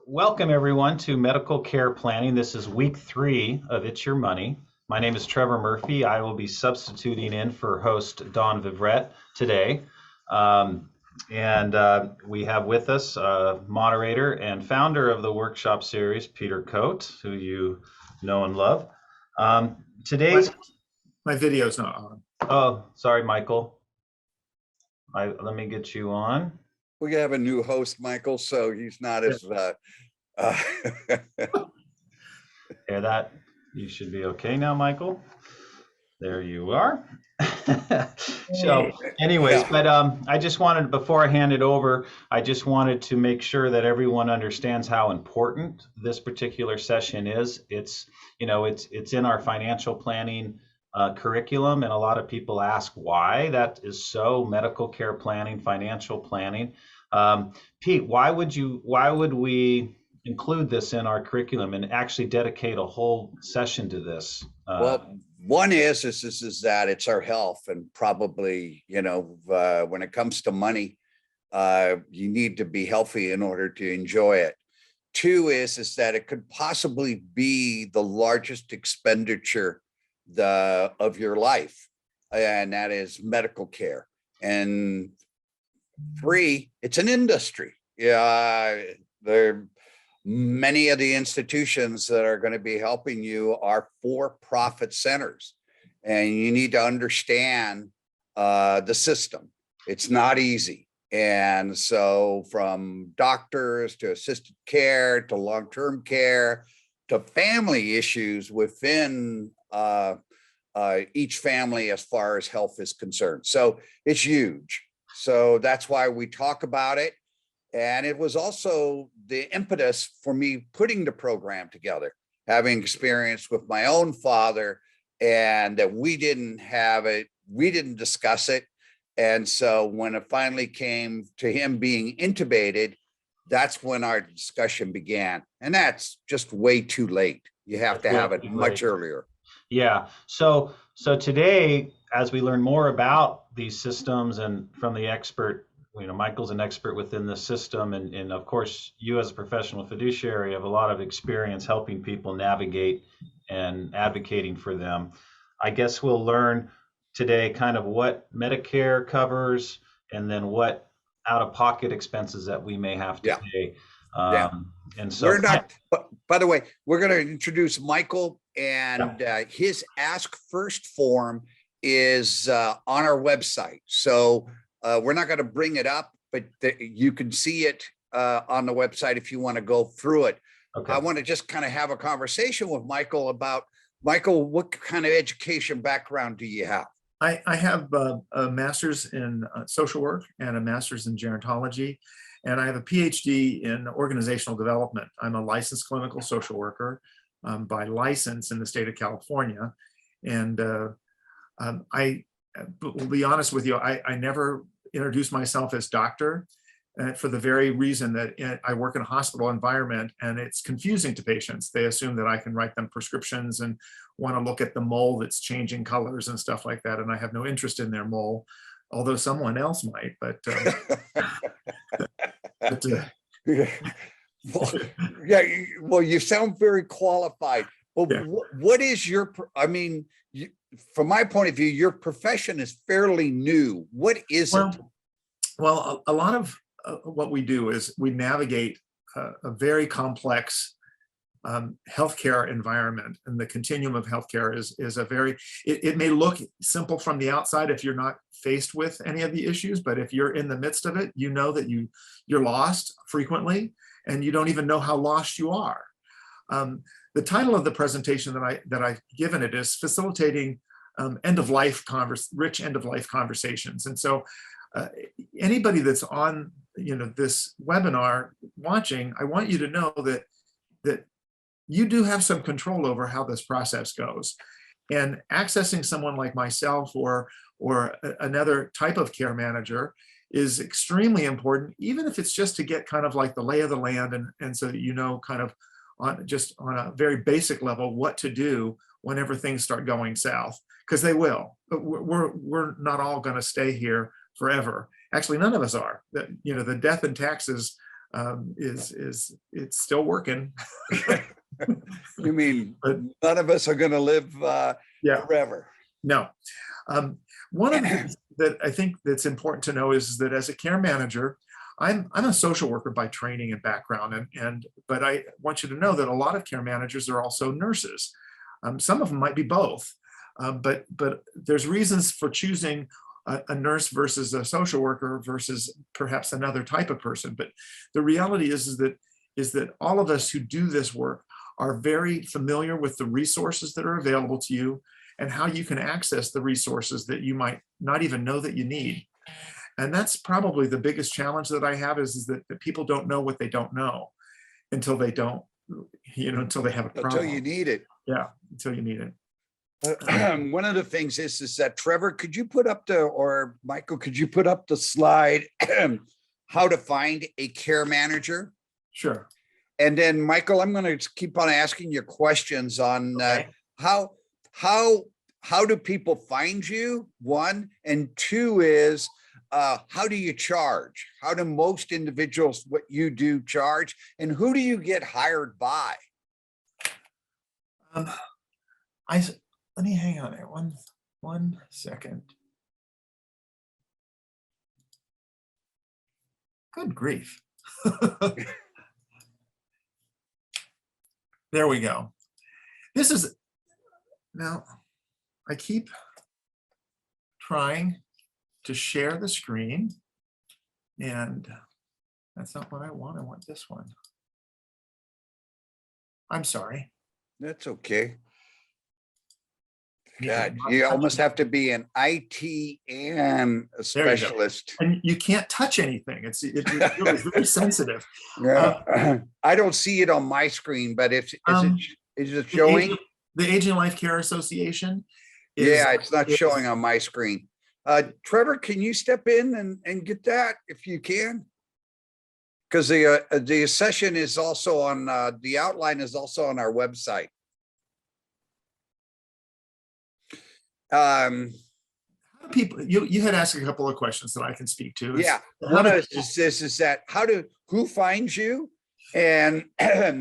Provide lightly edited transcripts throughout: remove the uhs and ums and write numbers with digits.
Welcome everyone to Medical Care Planning. This is week 3 of It's Your Money. My name is Trevor Murphy. I will be substituting in for host Dawn Vivrette today. We have with us moderator and founder of the workshop series, Peter Kote, who you know and love. Today's my video's not on. Oh, sorry, Michael. Let me get you on. We have a new host, Michael, so he's not as Hear that? You should be okay now, Michael. There you are. So anyways, yeah. But I just wanted, before I hand it over, I just wanted to make sure that everyone understands how important this particular session is. It's in our financial planning curriculum, and a lot of people ask why that is so. Medical care planning, financial planning. Pete, why would we include this in our curriculum and actually dedicate a whole session to this? Well, one is that it's our health, and probably, when it comes to money, you need to be healthy in order to enjoy it. Two is that it could possibly be the largest expenditure of your life, and that is medical care. And 3, it's an industry. Many of the institutions that are going to be helping you are for-profit centers, and you need to understand the system. It's not easy. And so from doctors to assisted care to long-term care to family issues within each family as far as health is concerned. So it's huge. So that's why we talk about it. And it was also the impetus for me putting the program together, having experience with my own father, and that we didn't discuss it. And so when it finally came to him being intubated, that's when our discussion began. And that's just way too late. You have to have it much earlier. Yeah. So today, as we learn more about these systems and from the expert, Michael's an expert within the system, and of course, you as a professional fiduciary have a lot of experience helping people navigate and advocating for them. I guess we'll learn today kind of what Medicare covers and then what out-of-pocket expenses that we may have to pay. And so we're not, by the way, we're going to introduce Michael, and his Ask First form is on our website. So we're not going to bring it up, but you can see it on the website if you want to go through it. Okay. I want to just kind of have a conversation with Michael about, Michael, what kind of education background do you have? I have a master's in social work and a master's in gerontology, and I have a PhD in organizational development. I'm a licensed clinical social worker by license in the state of California. And I will be honest with you, I never introduced myself as doctor for the very reason that I work in a hospital environment, and it's confusing to patients. They assume that I can write them prescriptions and want to look at the mole that's changing colors and stuff like that. And I have no interest in their mole, although someone else might, well, you sound very qualified. Well, what is your, from my point of view, your profession is fairly new. What is it? Well, a lot of what we do is we navigate a very complex healthcare environment, and the continuum of healthcare is a very, it may look simple from the outside if you're not faced with any of the issues, but if you're in the midst of it, you know that you're lost frequently, and you don't even know how lost you are. The title of the presentation that I've given it is Facilitating Rich End-of-Life Conversations. And so anybody that's on this webinar watching, I want you to know that you do have some control over how this process goes. And accessing someone like myself or another type of care manager is extremely important, even if it's just to get kind of like the lay of the land, and so that you know kind of on a very basic level what to do whenever things start going south, because they will. We're not all going to stay here forever. Actually, none of us are. The death and taxes it's still working. You mean But none of us are going to live yeah, forever? no. One of the things that I think that's important to know is that as a care manager, I'm a social worker by training and background, but I want you to know that a lot of care managers are also nurses. Some of them might be both, but there's reasons for choosing a nurse versus a social worker versus perhaps another type of person. But the reality is that all of us who do this work are very familiar with the resources that are available to you and how you can access the resources that you might not even know that you need. And that's probably the biggest challenge that I have is that people don't know what they don't know until they don't, until they have a problem. Until you need it. Yeah, until you need it. One of the things is that Trevor, could you put up or Michael, could you put up the slide, how to find a care manager? Sure. And then Michael, I'm going to keep on asking you questions on Okay. how do people find you? One, and two is, how do you charge? How do most individuals, what you do, charge? And who do you get hired by? Let me hang on there one second. Good grief. There we go. This is, now I keep trying to share the screen and that's not what I want. I want this one. I'm sorry. That's okay. Yeah, God, not you touching almost it. have to be an IT and a There you go. specialist. And you can't touch anything. It's really very sensitive. Yeah, I don't see it on my screen, but is it showing? The Aging Life Care Association. Yeah, it's not showing on my screen. Trevor, can you step in and get that if you can? Because the session is also on, the outline is also on our website. How do people, you had asked a couple of questions that I can speak to. Yeah, one of it is that who finds you, and how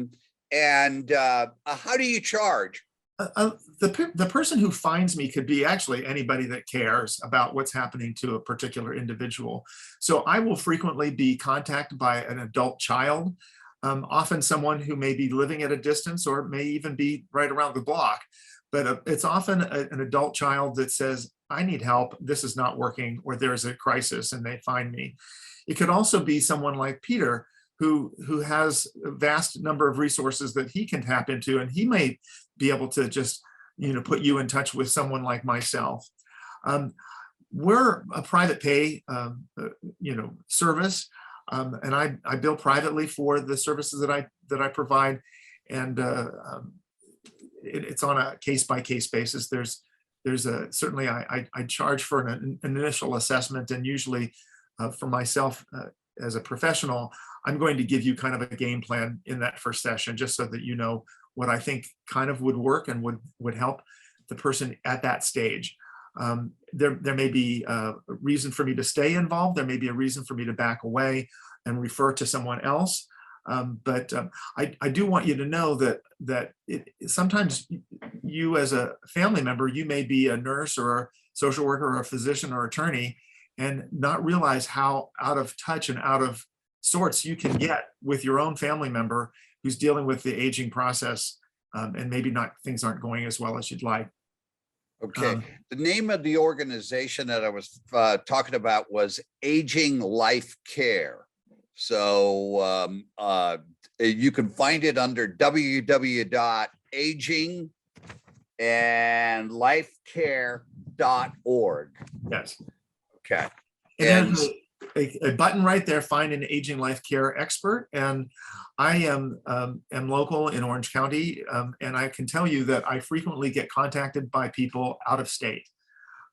do you charge? The person who finds me could be actually anybody that cares about what's happening to a particular individual. So I will frequently be contacted by an adult child, often someone who may be living at a distance or may even be right around the block. But it's often an adult child that says, I need help, this is not working, or there's a crisis, and they find me. It could also be someone like Peter, who has a vast number of resources that he can tap into, and he may be able to just put you in touch with someone like myself. We're a private pay service, and I bill privately for the services that I provide, and it's on a case-by-case basis. There's certainly I charge for an initial assessment, and usually for myself as a professional, I'm going to give you kind of a game plan in that first session, just so that you know what I think kind of would work and would help the person at that stage. There may be a reason for me to stay involved. There may be a reason for me to back away and refer to someone else. But I do want you to know that sometimes you as a family member, you may be a nurse or a social worker or a physician or attorney and not realize how out of touch and out of sorts you can get with your own family member who's dealing with the aging process, and maybe things aren't going as well as you'd like. Okay, the name of the organization that I was talking about was Aging Life Care. So you can find it under www.agingandlifecare.org. Yes. Okay. And there's a button right there, find an aging life care expert. And I am local in Orange County. And I can tell you that I frequently get contacted by people out of state.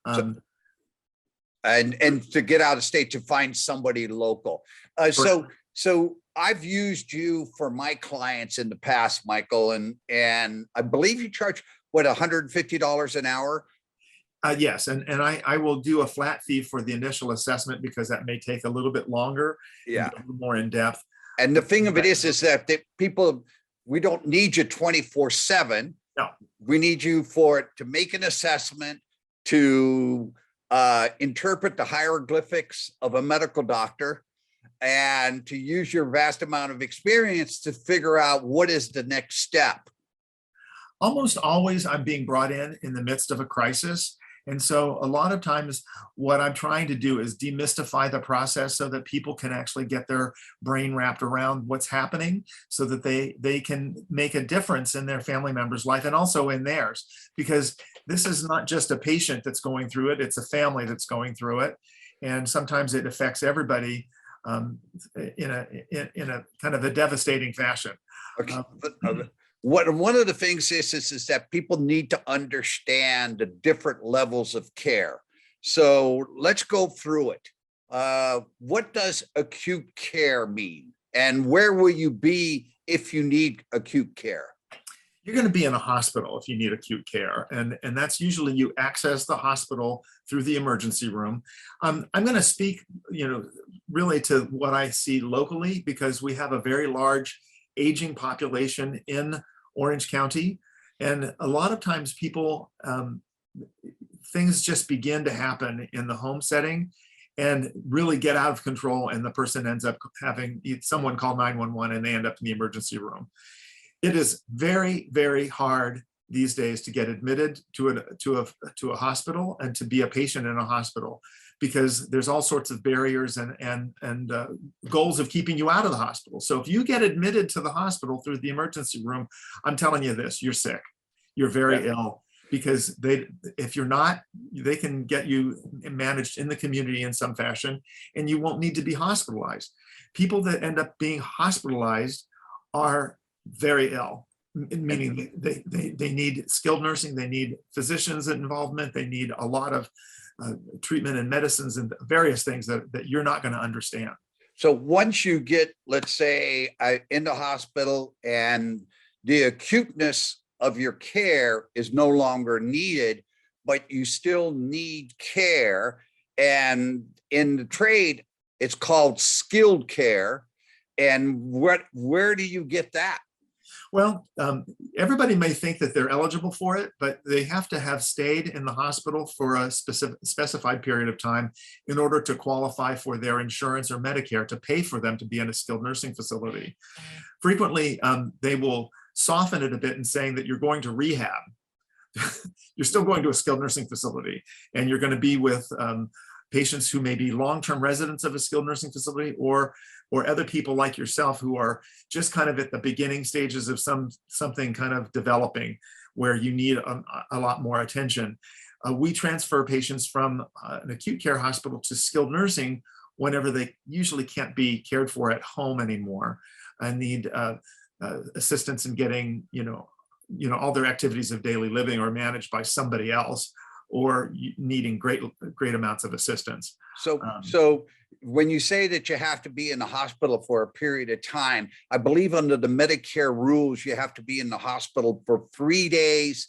And to get out of state to find somebody local. So I've used you for my clients in the past, Michael, and I believe you charge what, $150 an hour? Yes, and I will do a flat fee for the initial assessment because that may take a little bit longer, Yeah, a little more in depth. And the thing of it is that people, we don't need you 24/7. No. We need you to make an assessment, to interpret the hieroglyphics of a medical doctor, and to use your vast amount of experience to figure out what is the next step. Almost always I'm being brought in the midst of a crisis. And so a lot of times what I'm trying to do is demystify the process so that people can actually get their brain wrapped around what's happening, so that they can make a difference in their family member's life and also in theirs. Because this is not just a patient that's going through it, it's a family that's going through it. And sometimes it affects everybody in a kind of a devastating fashion. Okay. One of the things is that people need to understand the different levels of care. So let's go through it. What does acute care mean? And where will you be if you need acute care? You're going to be in a hospital if you need acute care. And that's usually you access the hospital through the emergency room. I'm going to speak, really to what I see locally, because we have a very large aging population in Orange County. And a lot of times people, things just begin to happen in the home setting and really get out of control. And the person ends up having someone call 911 and they end up in the emergency room. It is very, very hard these days to get admitted to a hospital and to be a patient in a hospital, because there's all sorts of barriers and goals of keeping you out of the hospital. So if you get admitted to the hospital through the emergency room, I'm telling you this, you're sick, you're very ill, because if you're not, they can get you managed in the community in some fashion, and you won't need to be hospitalized. People that end up being hospitalized are very ill, meaning they need skilled nursing, they need physicians involvement, they need a lot of treatment and medicines and various things that you're not going to understand. So once you get, let's say, in the hospital and the acuteness of your care is no longer needed, but you still need care, and in the trade, it's called skilled care. And where do you get that? Well, everybody may think that they're eligible for it, but they have to have stayed in the hospital for a specified period of time in order to qualify for their insurance or Medicare to pay for them to be in a skilled nursing facility. Frequently, they will soften it a bit in saying that you're going to rehab. You're still going to a skilled nursing facility, and you're going to be with patients who may be long-term residents of a skilled nursing facility, or other people like yourself who are just kind of at the beginning stages of something kind of developing where you need a lot more attention. We transfer patients from an acute care hospital to skilled nursing whenever they usually can't be cared for at home anymore and need assistance in getting, all their activities of daily living are managed by somebody else, or needing great amounts of assistance. So when you say that you have to be in the hospital for a period of time, I believe under the Medicare rules, you have to be in the hospital for 3 days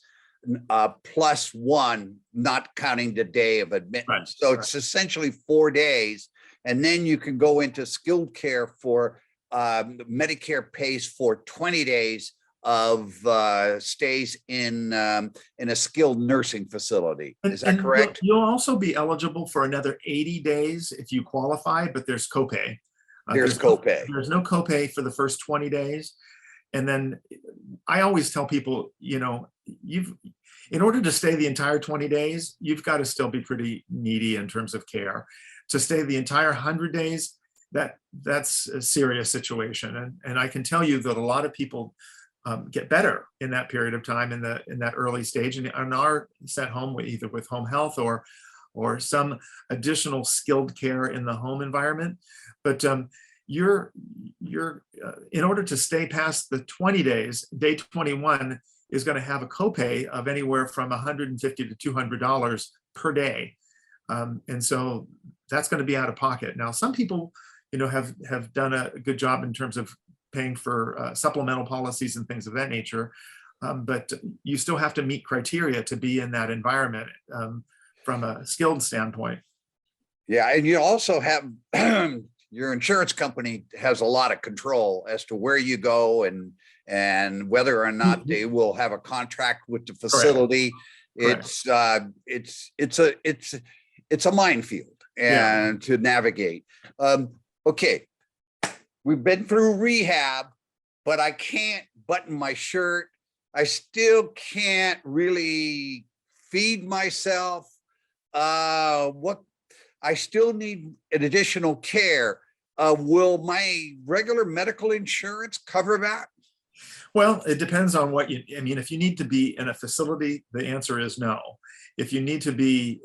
plus one, not counting the day of admittance. Right. So it's essentially 4 days. And then you can go into skilled care for Medicare pays for 20 days of stays in a skilled nursing facility. Is that correct? You'll also be eligible for another 80 days if you qualify, but there's copay. There's copay. There's no copay for the first 20 days. And then I always tell people, in order to stay the entire 20 days, you've got to still be pretty needy in terms of care. To stay the entire 100 days, that's a serious situation. And I can tell you that a lot of people get better in that period of time in that early stage and are sent home either with home health or some additional skilled care in the home environment. But you're in order to stay past the 20 days, day 21 is going to have a copay of anywhere from $150 to $200 per day. And so that's going to be out of pocket. Now, some people, have done a good job in terms of paying for supplemental policies and things of that nature. But you still have to meet criteria to be in that environment from a skilled standpoint. Yeah, and you also have, your insurance company has a lot of control as to where you go and whether or not they will have a contract with the facility. Correct. It's a minefield and to navigate. Okay, we've been through rehab, but I can't button my shirt. I still can't really feed myself. I still need an additional care. Will my regular medical insurance cover that? Well, it depends on what I mean, if you need to be in a facility, the answer is no. If you need to be,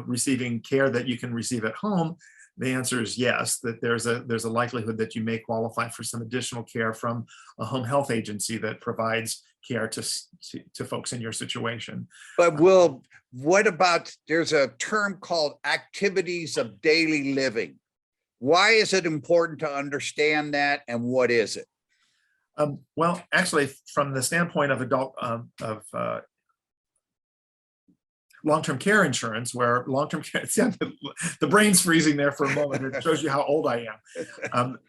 receiving care that you can receive at home, the answer is yes, that there's a likelihood that you may qualify for some additional care from a home health agency that provides care to folks in your situation. But what about, there's a term called activities of daily living. Why is it important to understand that, and what is it? Well, actually, from the standpoint of long-term care insurance, where long-term care, the brain's freezing there for a moment. It shows you how old I am.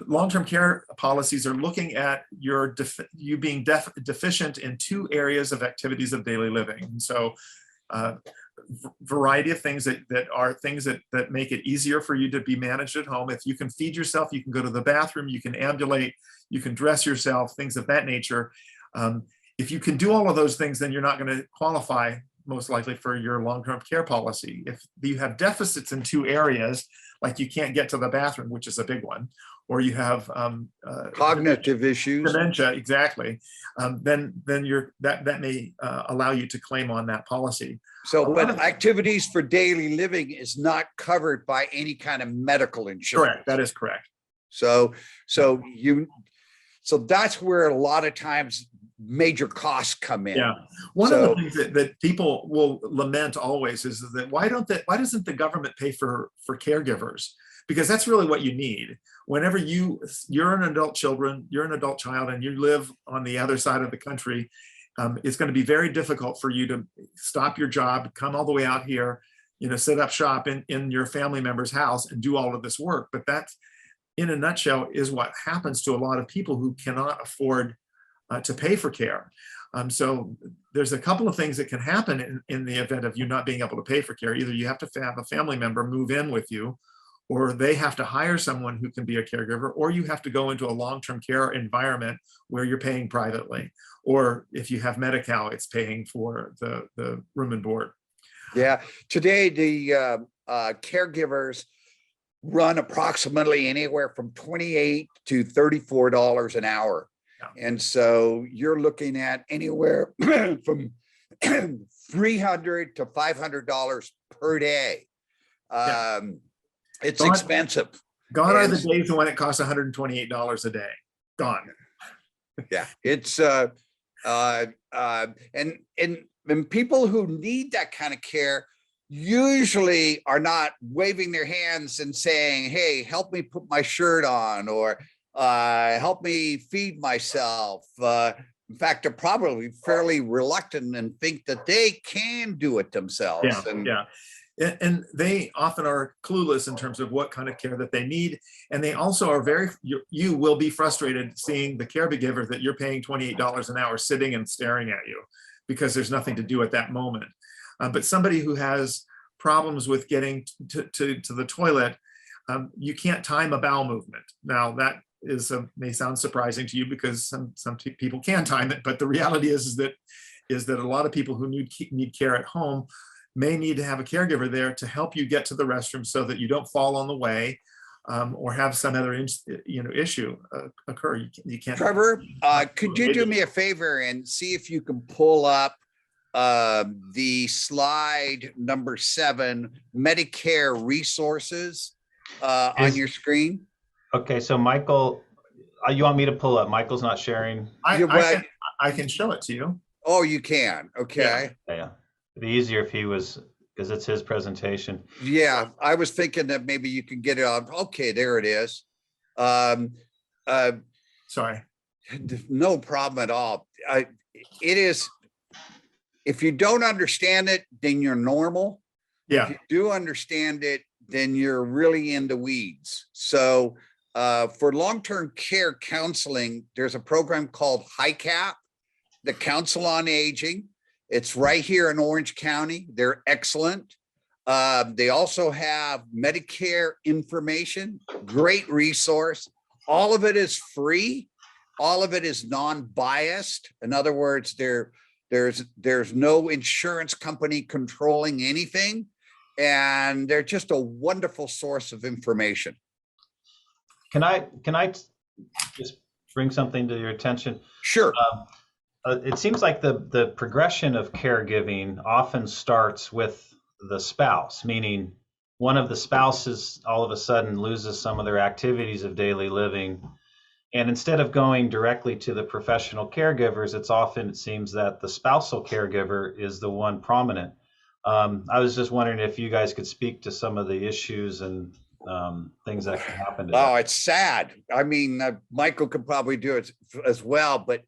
Long-term care policies are looking at you being deficient in 2 areas of activities of daily living. And so variety of things that are things that make it easier for you to be managed at home. If you can feed yourself, you can go to the bathroom, you can ambulate, you can dress yourself, things of that nature. If you can do all of those things, then you're not going to qualify most likely for your long-term care policy. If you have deficits in 2 areas, like you can't get to the bathroom, which is a big one, or you have cognitive issues, dementia, exactly, then that may allow you to claim on that policy. So, but activities for daily living is not covered by any kind of medical insurance. Correct. That is correct. So that's where a lot of times major costs come in. Yeah. One of the things that people will lament always is that why doesn't the government pay for caregivers? Because that's really what you need. Whenever you're an adult child and you live on the other side of the country, it's going to be very difficult for you to stop your job, come all the way out here, set up shop in your family member's house and do all of this work. But that's, in a nutshell, is what happens to a lot of people who cannot afford to pay for care. So there's a couple of things that can happen in the event of you not being able to pay for care. Either you have to have a family member move in with you, or they have to hire someone who can be a caregiver, or you have to go into a long-term care environment where you're paying privately. Or if you have Medi-Cal, it's paying for the room and board. Yeah, today the caregivers run approximately anywhere from $28 to $34 an hour. Yeah. And so you're looking at anywhere from $300 to $500 per day. It's expensive. Gone are the days when it costs $128 a day. Gone. Yeah, it's and people who need that kind of care usually are not waving their hands and saying, "Hey, help me put my shirt on," or help me feed myself. In fact, they're probably fairly reluctant and think that they can do it themselves. And they often are clueless in terms of what kind of care that they need. And they also are you will be frustrated seeing the caregiver that you're paying $28 an hour sitting and staring at you because there's nothing to do at that moment. But somebody who has problems with getting to the toilet, you can't time a bowel movement. Now that may sound surprising to you because some people can time it, but the reality is that a lot of people who need care at home may need to have a caregiver there to help you get to the restroom so that you don't fall on the way or have some other issue occur. You can't. Trevor, could you do me a favor and see if you can pull up the slide number 7, Medicare resources on your screen? Okay, so Michael, you want me to pull up? Michael's not sharing. I can show it to you. Oh, you can. Okay. Yeah. It'd be easier if he was, because it's his presentation. Yeah, I was thinking that maybe you can get it on. Okay, there it is. Sorry. No problem at all. It is, if you don't understand it, then you're normal. Yeah. If you do understand it, then you're really in the weeds. So for long-term care counseling, there's a program called HICAP, the Council on Aging. It's right here in Orange County. They're excellent. They also have Medicare information, great resource. All of it is free. All of it is non-biased. In other words, there's no insurance company controlling anything. And they're just a wonderful source of information. Can I just bring something to your attention? Sure. It seems like the progression of caregiving often starts with the spouse, meaning one of the spouses all of a sudden loses some of their activities of daily living. And instead of going directly to the professional caregivers, it seems that the spousal caregiver is the one prominent. I was just wondering if you guys could speak to some of the issues and things that can happen to Oh, that. it's sad. I mean, Michael could probably do it as well, but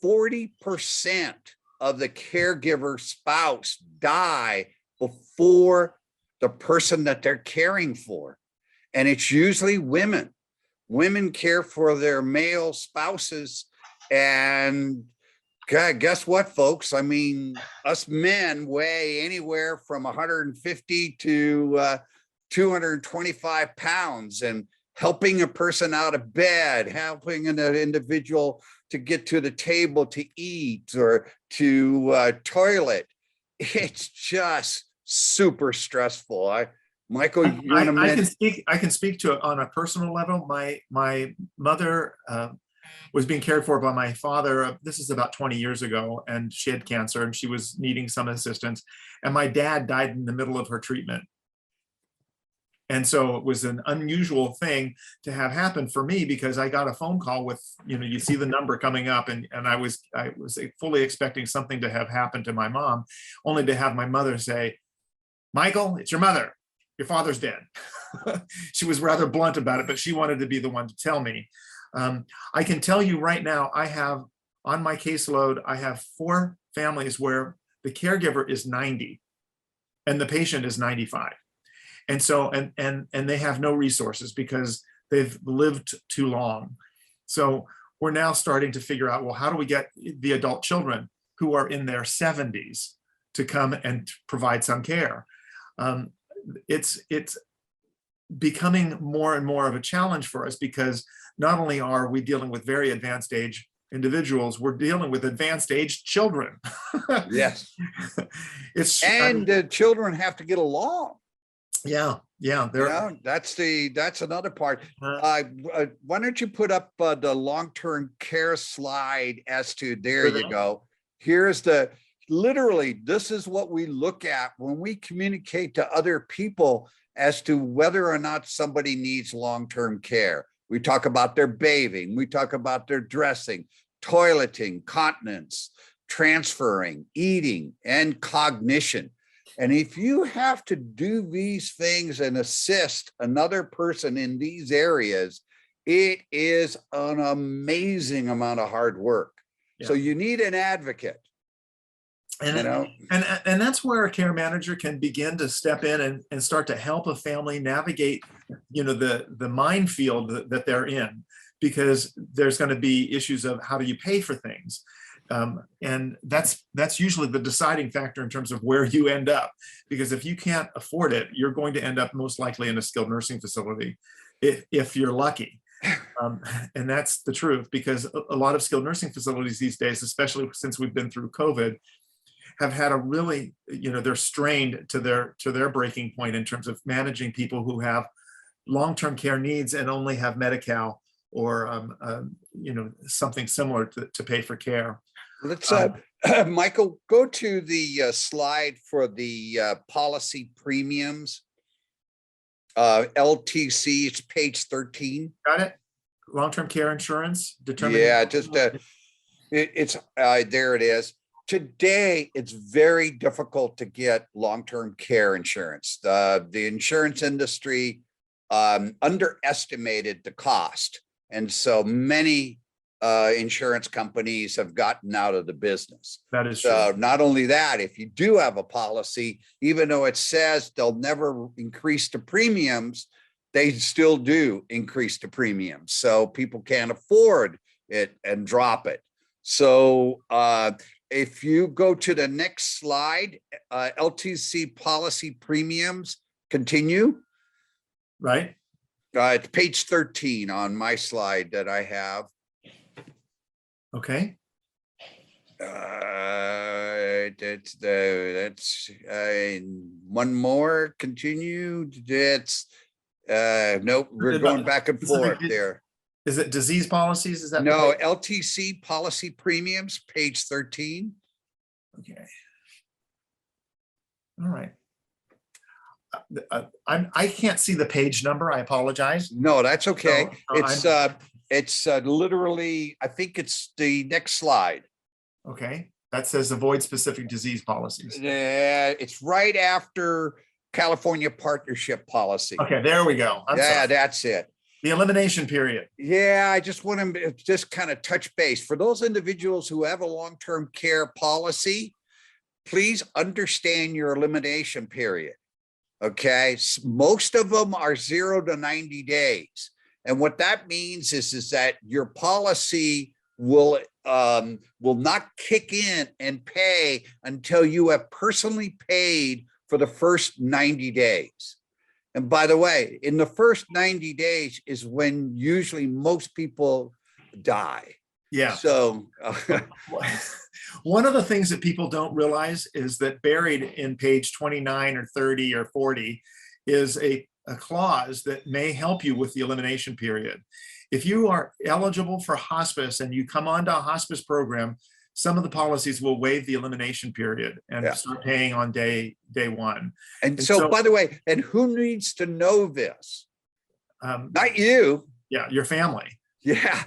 40% of the caregiver spouse die before the person that they're caring for. And it's usually women. Women care for their male spouses. And God, guess what, folks? I mean, us men weigh anywhere from 150 to 225 pounds, and helping a person out of bed, helping an individual to get to the table to eat or to toilet. It's just super stressful. Michael, you want to I can speak to it on a personal level. My mother was being cared for by my father. This is about 20 years ago, and she had cancer and she was needing some assistance. And my dad died in the middle of her treatment. And so it was an unusual thing to have happen for me, because I got a phone call with, you see the number coming up, and I was fully expecting something to have happened to my mom, only to have my mother say, "Michael, it's your mother. Your father's dead." She was rather blunt about it, but she wanted to be the one to tell me. I can tell you right now, I have on my caseload, I have 4 families where the caregiver is 90 and the patient is 95. And so, and they have no resources because they've lived too long. So we're now starting to figure out, well, how do we get the adult children who are in their 70s to come and provide some care? It's becoming more and more of a challenge for us, because not only are we dealing with very advanced age individuals, we're dealing with advanced age children. Yes. And the children have to get along. Yeah. That's another part. Why don't you put up the long-term care slide as to, there you go. Here's literally, this is what we look at when we communicate to other people as to whether or not somebody needs long-term care. We talk about their bathing, we talk about their dressing, toileting, continence, transferring, eating, and cognition. And if you have to do these things and assist another person in these areas, it is an amazing amount of hard work. Yeah. So you need an advocate. And that's where a care manager can begin to step in and start to help a family navigate, the minefield that they're in, because there's going to be issues of how do you pay for things. And that's usually the deciding factor in terms of where you end up, because if you can't afford it, you're going to end up most likely in a skilled nursing facility if you're lucky. And that's the truth, because a lot of skilled nursing facilities these days, especially since we've been through COVID, have had a really, they're strained to their breaking point in terms of managing people who have long-term care needs and only have Medi-Cal or something similar to pay for care. Let's Michael, go to the slide for the policy premiums. LTC, it's page 13. Got it. Long-term care insurance determined. Yeah, just it's there it is. Today, it's very difficult to get long-term care insurance. The insurance industry underestimated the cost. And so many insurance companies have gotten out of the business. That is true. So not only that, if you do have a policy, even though it says they'll never increase the premiums, they still do increase the premiums. So people can't afford it and drop it. So if you go to the next slide, LTC policy premiums continue. Right. It's page 13 on my slide that I have. Okay. That's one more. Continue. That's nope. We're going back and forth there. Is it disease policies? Is that no LTC policy premiums? Page 13. Okay. All right. I can't see the page number. I apologize. No, that's okay. So, it's literally, I think it's the next slide. Okay. That says avoid specific disease policies. Yeah, it's right after California partnership policy. Okay, there we go. I'm sorry. That's it. The elimination period. Yeah, I just want to just kind of touch base. For those individuals who have a long-term care policy, please understand your elimination period. Okay, most of them are 0 to 90 days. And what that means is that your policy will not kick in and pay until you have personally paid for the first 90 days. And by the way, in the first 90 days is when usually most people die. Yeah. So one of the things that people don't realize is that buried in page 29 or 30 or 40 is a clause that may help you with the elimination period. If you are eligible for hospice and you come onto a hospice program, some of the policies will waive the elimination period and start paying on day one. And so, by the way, and who needs to know this? Not you. Yeah, your family. Yeah.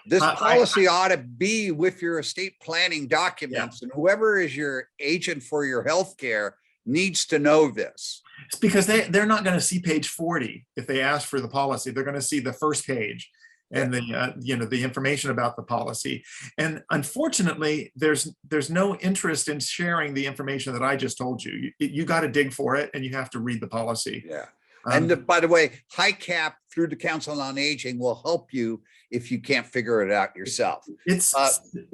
This policy ought to be with your estate planning documents, and whoever is your agent for your healthcare needs to know this. It's because they're not going to see page 40 if they ask for the policy. They're going to see the first page and the information about the policy. And unfortunately, there's no interest in sharing the information that I just told you. You got to dig for it, and you have to read the policy. Yeah. And by the way, HICAP through the Council on Aging will help you if you can't figure it out yourself. It's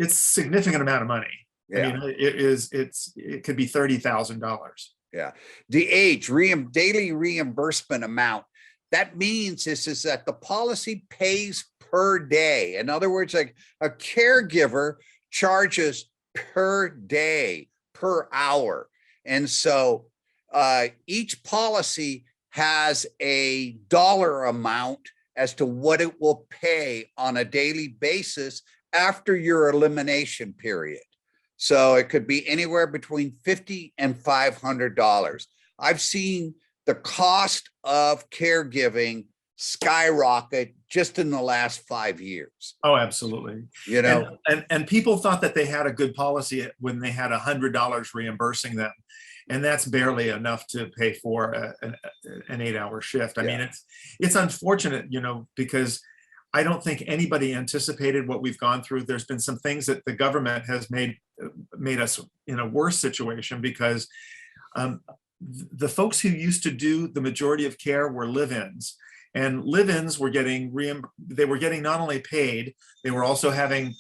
significant amount of money. Yeah. I mean, it could be $30,000. Yeah. The age daily reimbursement amount. That means is that the policy pays per day. In other words, like a caregiver charges per day, per hour. And so each policy has a dollar amount as to what it will pay on a daily basis after your elimination period. So it could be anywhere between $50 and $500. I've seen the cost of caregiving skyrocket just in the last 5 years. Oh, absolutely. You know, and people thought that they had a good policy when they had $100 reimbursing them. And that's barely enough to pay for an 8-hour shift. I mean, it's unfortunate, because I don't think anybody anticipated what we've gone through. There's been some things that the government has made us in a worse situation because the folks who used to do the majority of care were live-ins, and live-ins were getting not only paid, they were also having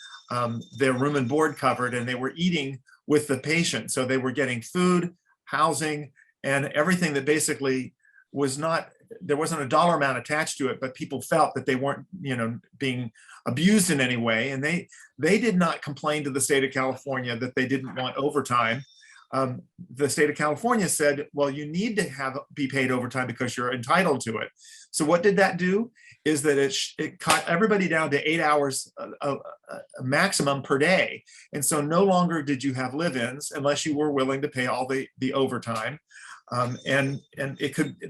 their room and board covered, and they were eating with the patient. So they were getting food, housing, and everything that basically there wasn't a dollar amount attached to it, but people felt that they weren't, being abused in any way. And they did not complain to the state of California that they didn't want overtime. The state of California said, well, you need to be paid overtime because you're entitled to it. So what did that do is that it cut everybody down to 8 hours a maximum per day. And so no longer did you have live-ins unless you were willing to pay all the overtime. And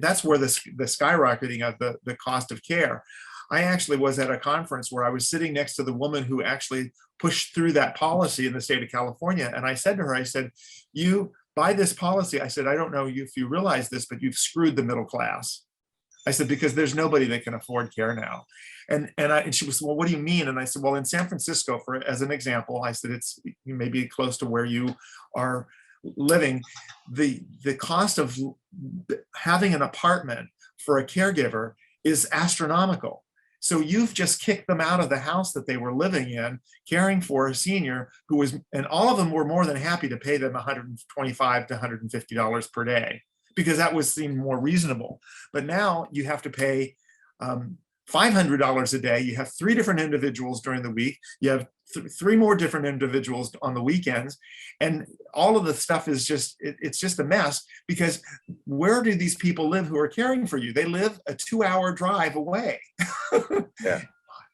that's where the skyrocketing of the cost of care. I actually was at a conference where I was sitting next to the woman who actually pushed through that policy in the state of California. And I said to her, I said, you buy this policy. I said, I don't know if you realize this, but you've screwed the middle class. I said, because there's nobody that can afford care now. And she was, well, what do you mean? And I said, well, in San Francisco, as an example, I said, it's maybe close to where you are living. The cost of having an apartment for a caregiver is astronomical. So you've just kicked them out of the house that they were living in, caring for a senior who was, and all of them were more than happy to pay them $125 to $150 per day, because that was seemed more reasonable. But now you have to pay $500 a day. You have 3 different individuals during the week. You have 3 more different individuals on the weekends. And all of the stuff is just, it's just a mess, because where do these people live who are caring for you? They live a 2-hour drive away. Yeah.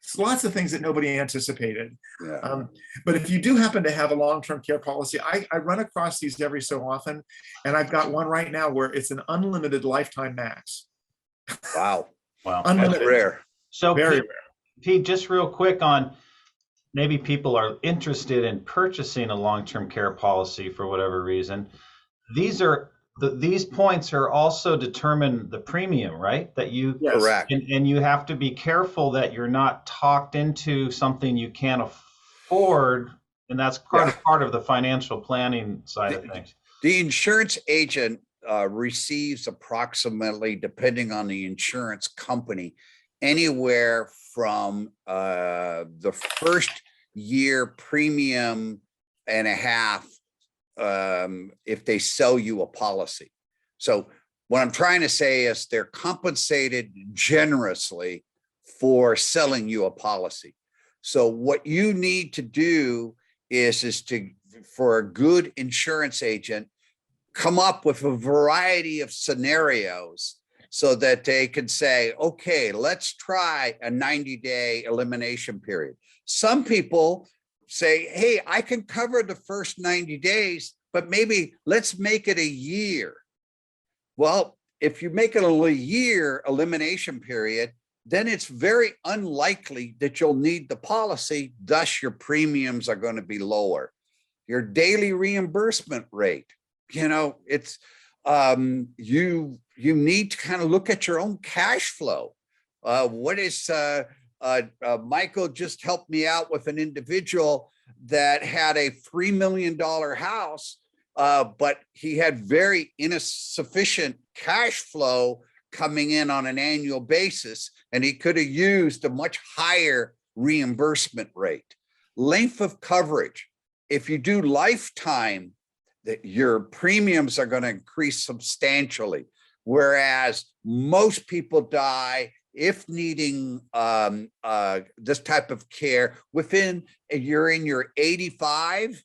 It's lots of things that nobody anticipated. Yeah. But if you do happen to have a long-term care policy, I run across these every so often. And I've got one right now where it's an unlimited lifetime max. Wow. Wow. Unlimited. That's rare. So Very Pete, Pete, just real quick on, maybe people are interested in purchasing a long-term care policy for whatever reason. These points are also determine the premium, right? That you, Yes. Correct. and you have to be careful that you're not talked into something you can't afford, and that's part of the financial planning side of things. The insurance agent receives approximately, depending on the insurance company, anywhere from the first year premium and a half if they sell you a policy. So what I'm trying to say is they're compensated generously for selling you a policy. So what you need to do is to, for a good insurance agent, come up with a variety of scenarios so that they can say, okay, let's try a 90-day elimination period. Some people say, hey, I can cover the first 90 days, but maybe let's make it a year. Well, if you make it a year elimination period, then it's very unlikely that you'll need the policy. Thus, your premiums are going to be lower. Your daily reimbursement rate, it's you need to kind of look at your own cash flow. What is Michael just helped me out with an individual that had a $3 million house, but he had very insufficient cash flow coming in on an annual basis, and he could have used a much higher reimbursement rate. Length of coverage. If you do lifetime, that your premiums are going to increase substantially, whereas most people die, if needing this type of care, you're in your 85,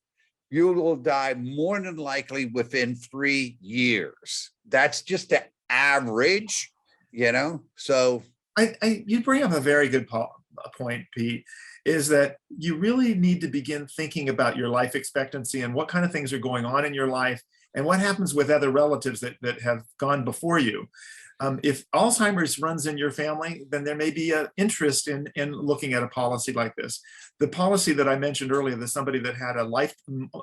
you will die more than likely within 3 years. That's just the average, so. You bring up a very good point, Pete, is that you really need to begin thinking about your life expectancy and what kind of things are going on in your life and what happens with other relatives that have gone before you. If Alzheimer's runs in your family, then there may be an interest in looking at a policy like this. The policy that I mentioned earlier, that somebody that had a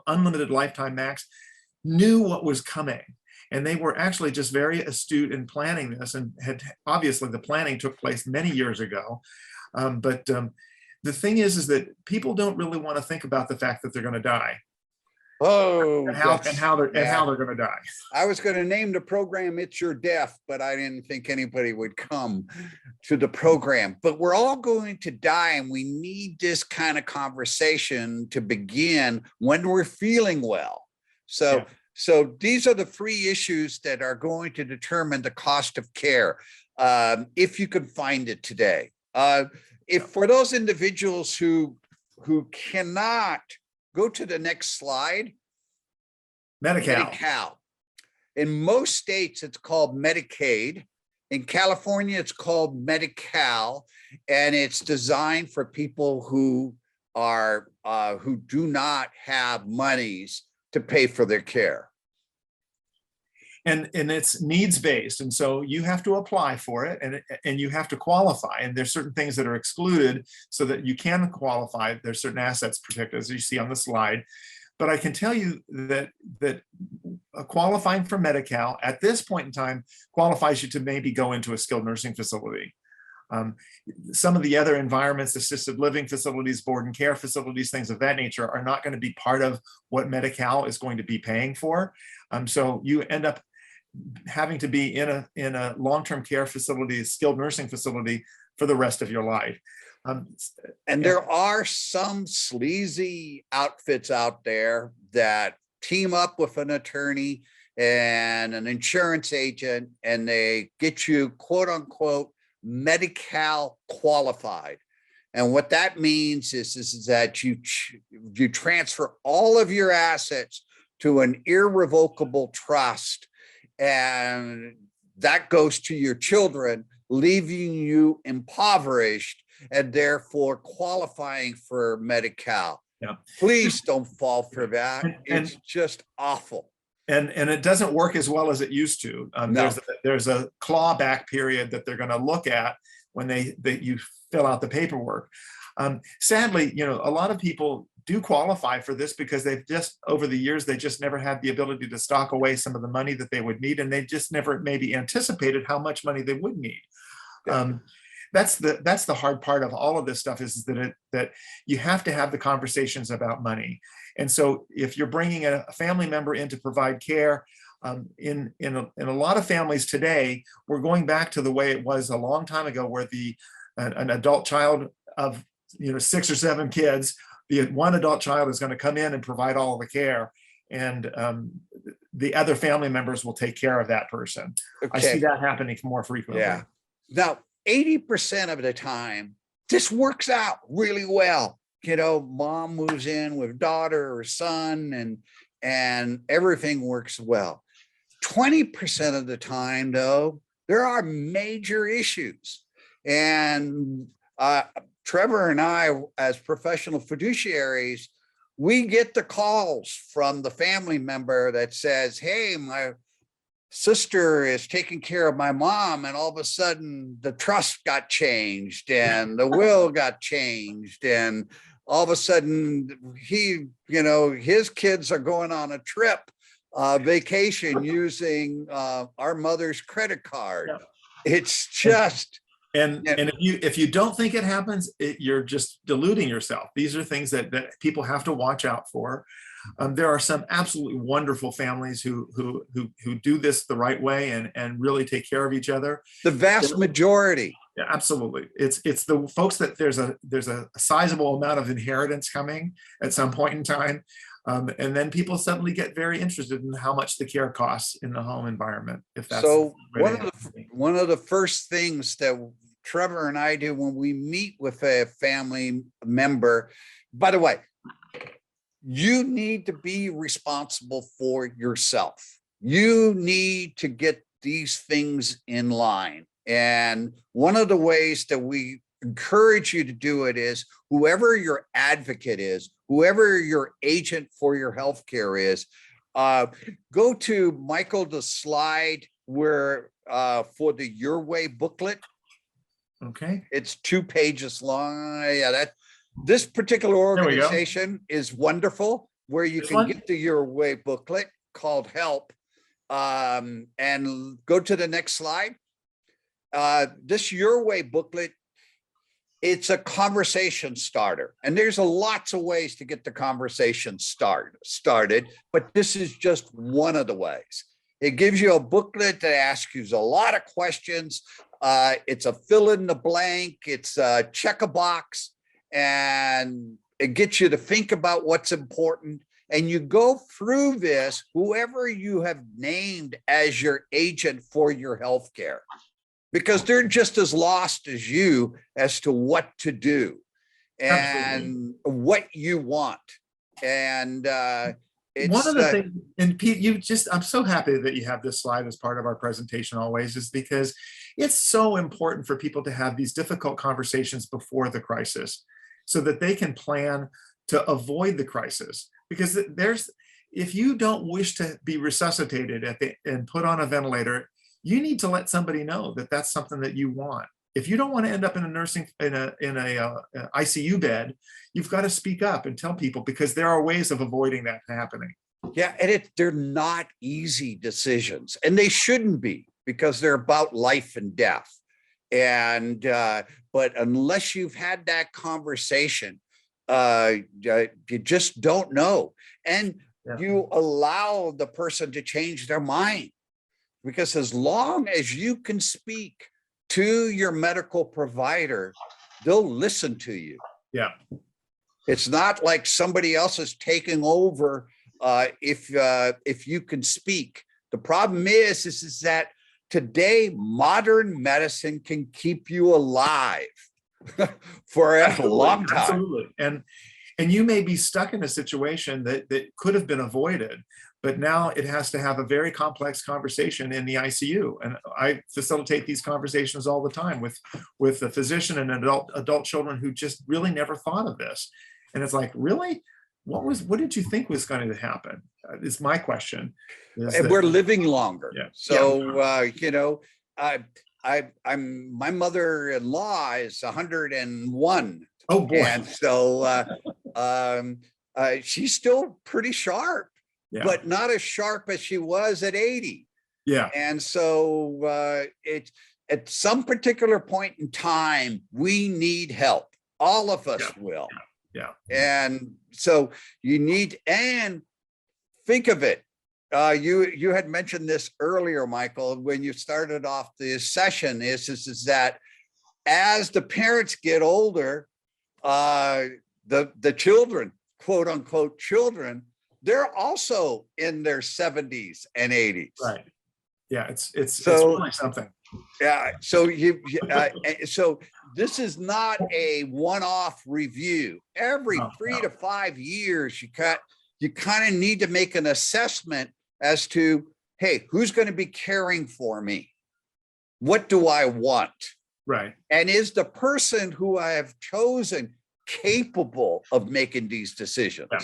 unlimited lifetime max knew what was coming. And they were actually just very astute in planning this, and obviously the planning took place many years ago. But the thing is that people don't really want to think about the fact that they're going to die. Oh, and how they're going to die. I was going to name the program "It's Your Death," but I didn't think anybody would come to the program. But we're all going to die, and we need this kind of conversation to begin when we're feeling well. So these are the 3 issues that are going to determine the cost of care, if you can find it today. If for those individuals who cannot, go to the next slide. Medi-Cal. In most states, it's called Medicaid. In California, it's called Medi-Cal, and it's designed for people who do not have monies to pay for their care. And it's needs-based, and so you have to apply for it, and you have to qualify, and there's certain things that are excluded so that you can qualify. There's certain assets protected, as you see on the slide. But I can tell you that qualifying for Medi-Cal at this point in time qualifies you to maybe go into a skilled nursing facility. Some of the other environments, assisted living facilities, board and care facilities, things of that nature, are not going to be part of what Medi-Cal is going to be paying for. So you end up having to be in a long-term care facility, a skilled nursing facility for the rest of your life. And there are some sleazy outfits out there that team up with an attorney and an insurance agent, and they get you, quote unquote, Medi-Cal qualified. And what that means is that you transfer all of your assets to an irrevocable trust, and that goes to your children, leaving you impoverished and therefore qualifying for Medi-Cal. Yeah. Please don't fall for that. It's just awful. And it doesn't work as well as it used to. No. There's a clawback period that they're going to look at when you fill out the paperwork. Sadly, a lot of people do qualify for this because they've just, over the years, they just never had the ability to stock away some of the money that they would need, and they just never maybe anticipated how much money they would need. Yeah. That's the hard part of all of this stuff, is that you have to have the conversations about money. And so if you're bringing a family member in to provide care, in a lot of families today, we're going back to the way it was a long time ago, where an adult child of 6 or 7 kids, the one adult child is going to come in and provide all of the care, and the other family members will take care of that person. Okay. I see that happening more frequently. Yeah. Now, 80% of the time, this works out really well. Mom moves in with daughter or son, and everything works well. 20% of the time, though, there are major issues. And Trevor and I, as professional fiduciaries, we get the calls from the family member that says, hey, my sister is taking care of my mom, and all of a sudden the trust got changed and the will got changed, and all of a sudden his kids are going on a trip, vacation, using our mother's credit card. Yeah. It's just... And if you don't think it happens, you're just deluding yourself. These are things that people have to watch out for. There are some absolutely wonderful families who do this the right way and really take care of each other. The vast majority. Yeah, absolutely. It's the folks that there's a sizable amount of inheritance coming at some point in time. And then people suddenly get very interested in how much the care costs in the home environment. If that's so, one of the first things that Trevor and I do when we meet with a family member, by the way, you need to be responsible for yourself. You need to get these things in line. And one of the ways that we encourage you to do it is, whoever your advocate is, whoever your agent for your healthcare is, go to Michael, the slide where for the Your Way booklet. Okay. It's 2 pages long. Yeah, this particular organization is wonderful, where you can get the Your Way booklet called Help. And go to the next slide. This Your Way booklet, it's a conversation starter, and there's lots of ways to get the conversation started, but this is just one of the ways. It gives you a booklet that asks you a lot of questions. It's a fill in the blank, it's a check a box, and it gets you to think about what's important. And you go through this, whoever you have named as your agent for your healthcare, because they're just as lost as you as to what to do and what you want. And it's one of the things, and Pete, I'm so happy that you have this slide as part of our presentation always, is because it's so important for people to have these difficult conversations before the crisis so that they can plan to avoid the crisis. Because if you don't wish to be resuscitated and put on a ventilator, you need to let somebody know that that's something that you want. if you don't want to end up in a ICU bed, you've got to speak up and tell people, because there are ways of avoiding that happening. Yeah, and they're not easy decisions, and they shouldn't be, because they're about life and death. And but unless you've had that conversation, you just don't know. And you allow the person to change their mind, because as long as you can speak to your medical provider, they'll listen to you. Yeah. It's not like somebody else is taking over if you can speak. The problem is that today modern medicine can keep you alive for a long time. Absolutely. And you may be stuck in a situation that could have been avoided, but now it has to have a very complex conversation in the ICU. And I facilitate these conversations all the time with a physician and adult children who just really never thought of this. And it's like, really? What did you think was going to happen? Is my question. And we're living longer. Yeah. So, you know, my mother-in-law is 101. Oh boy. And so she's still pretty sharp, but not as sharp as she was at 80. Yeah. And so at some particular point in time, we need help. All of us will. Yeah. And so you need, and think of it. You had mentioned this earlier, Michael, when you started off this session, is that as the parents get older, the children, quote unquote children, they're also in their 70s and 80s. Right. Yeah, it's really something. Yeah. So so this is not a one-off review. Every 3 to 5 years, you kind of need to make an assessment as to, hey, who's going to be caring for me? What do I want? Right. And is the person who I have chosen capable of making these decisions? Yeah.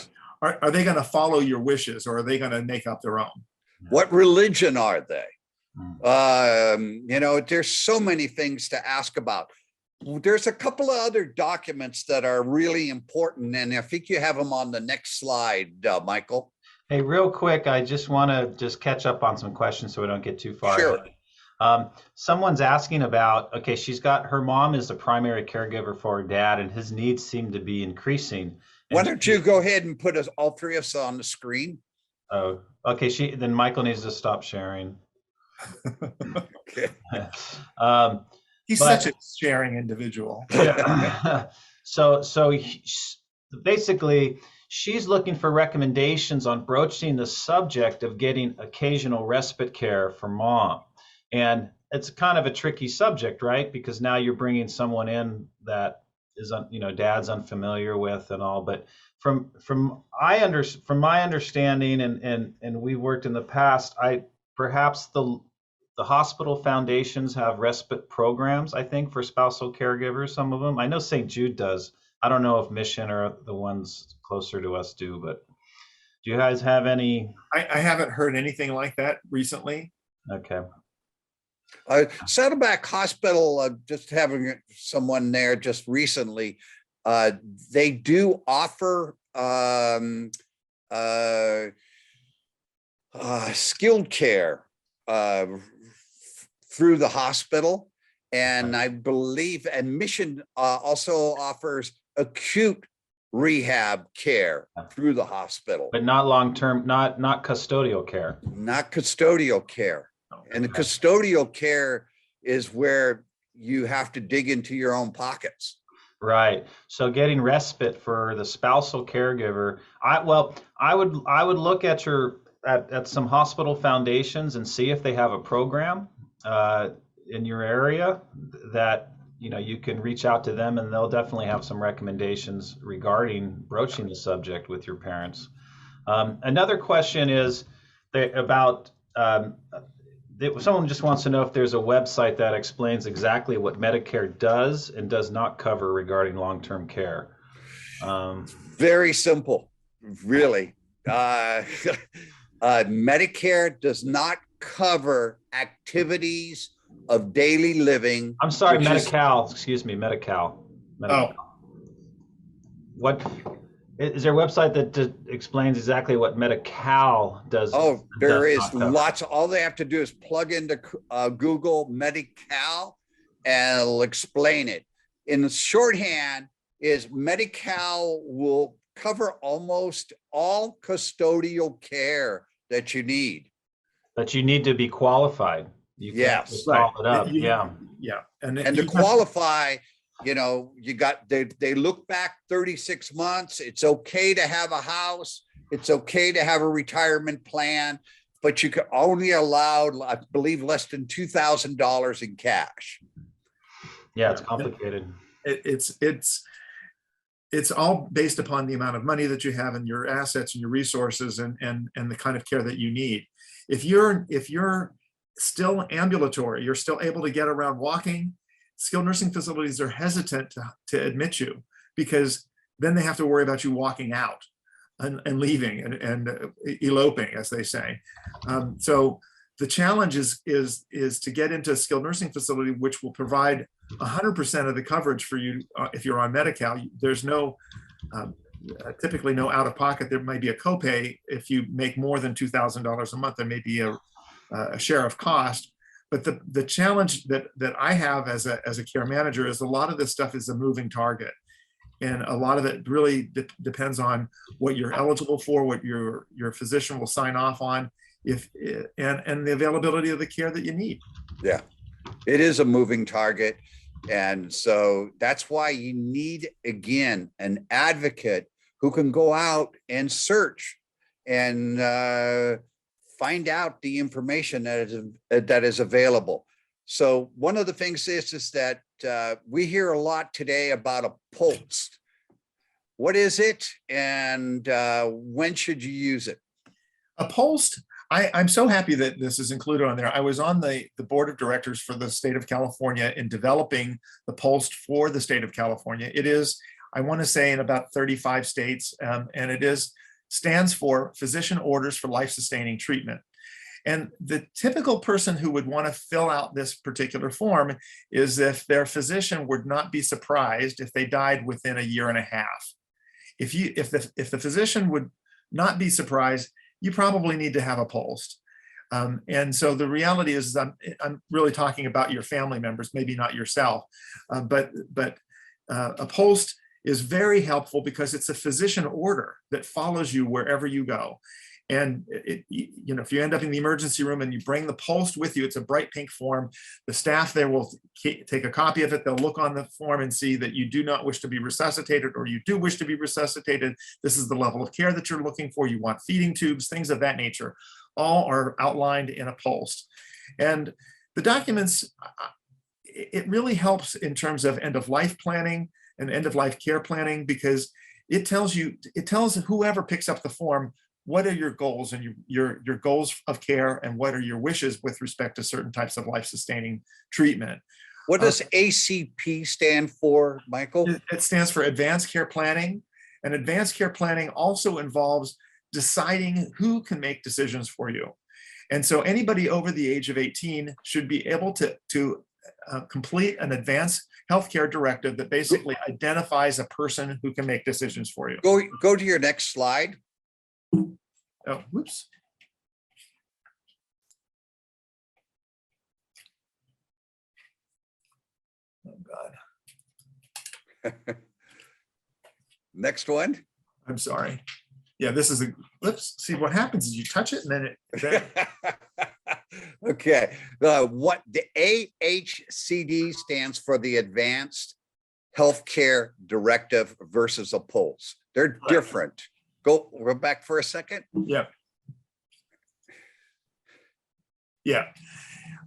Are they going to follow your wishes, or are they going to make up their own? What religion are they? You know, there's so many things to ask about. There's a couple of other documents that are really important, and I think you have them on the next slide, Michael. Hey, real quick, I just want to catch up on some questions so we don't get too far. Sure. Someone's asking about, okay, her mom is the primary caregiver for her dad, and his needs seem to be increasing. Why don't you go ahead and put all three of us on the screen? Oh, okay. Then Michael needs to stop sharing. Okay. He's such a sharing individual. Yeah. So basically, she's looking for recommendations on broaching the subject of getting occasional respite care for mom. And it's kind of a tricky subject, right? Because now you're bringing someone in that is, dad's unfamiliar with and all. But from my understanding, and we've worked in the past, perhaps the hospital foundations have respite programs, I think, for spousal caregivers, some of them. I know St. Jude does. I don't know if Mission or the ones closer to us do, but do you guys have any? I haven't heard anything like that recently. Okay. Saddleback Hospital, just having someone there just recently, they do offer skilled care through the hospital. And I believe, and Mission also offers acute rehab care through the hospital. But not long-term, not custodial care. Not custodial care. And the custodial care is where you have to dig into your own pockets. Right. So getting respite for the spousal caregiver, I would look at at some hospital foundations and see if they have a program in your area that you can reach out to them, and they'll definitely have some recommendations regarding broaching the subject with your parents. Another question is about someone just wants to know if there's a website that explains exactly what Medicare does and does not cover regarding long-term care. Very simple, really. Medicare does not cover activities of daily living. I'm sorry, which is- Medi-Cal, excuse me, Medi-Cal. Oh, What, is there a website that explains exactly what Medi-Cal does? Oh, there does is not cover? lots. All they have to do is plug into Google Medi-Cal and it'll explain it. In the shorthand is Medi-Cal will cover almost all custodial care that you need. But you need to be qualified. You can't Yes. just call it up, You- yeah. Yeah. And And to qualify, you know, you got, they look back 36 months. It's okay to have a house. It's okay to have a retirement plan, but you can only allowed, I believe, less than $2,000 in cash. Yeah, it's complicated. It's all based upon the amount of money that you have and your assets and your resources and the kind of care that you need. If you're still ambulatory, you're still able to get around walking, skilled nursing facilities are hesitant to admit you, because then they have to worry about you walking out and leaving and eloping, as they say. So the challenge is to get into a skilled nursing facility, which will provide 100% of the coverage for you if you're on Medi-Cal. There's no typically no out of pocket. There may be a copay if you make more than $2,000 a month. There may be a share of cost. But the challenge that I have as a care manager is a lot of this stuff is a moving target. And a lot of it really depends on what you're eligible for, what your physician will sign off on, and the availability of the care that you need. Yeah, it is a moving target. And so that's why you need, again, an advocate who can go out and search and find out the information that is available. So one of the things is that we hear a lot today about a pulse. What is it, and when should you use it? A pulse, I'm so happy that this is included on there. I was on the board of directors for the state of California in developing the pulse for the state of California. It is, I want to say, in about 35 states, and it stands for Physician Orders for Life-Sustaining Treatment. And the typical person who would want to fill out this particular form is if their physician would not be surprised if they died within a year and a half. If the physician would not be surprised, you probably need to have a pulse. And so the reality is I'm really talking about your family members, maybe not yourself, but a pulse is very helpful because it's a physician order that follows you wherever you go. And you know, if you end up in the emergency room and you bring the pulse with you, it's a bright pink form. The staff there will take a copy of it. They'll look on the form and see that you do not wish to be resuscitated, or you do wish to be resuscitated. This is the level of care that you're looking for. You want feeding tubes, things of that nature. All are outlined in a pulse. And the documents, it really helps in terms of end-of-life planning and end-of-life care planning, because it tells whoever picks up the form, what are your goals and your goals of care, and what are your wishes with respect to certain types of life-sustaining treatment. What does ACP stand for, Michael? It stands for Advanced Care Planning, and Advanced Care Planning also involves deciding who can make decisions for you. And so anybody over the age of 18 should be able to complete an advanced healthcare directive that basically identifies a person who can make decisions for you. Go to your next slide. Oh, whoops. Oh, God. Next one. I'm sorry. Yeah, this is a, whoops. See, what happens is you touch it and then it, Okay. What the AHCD stands for, the Advanced Healthcare Directive versus a pulse. They're different. Go back for a second. yeah. Yeah.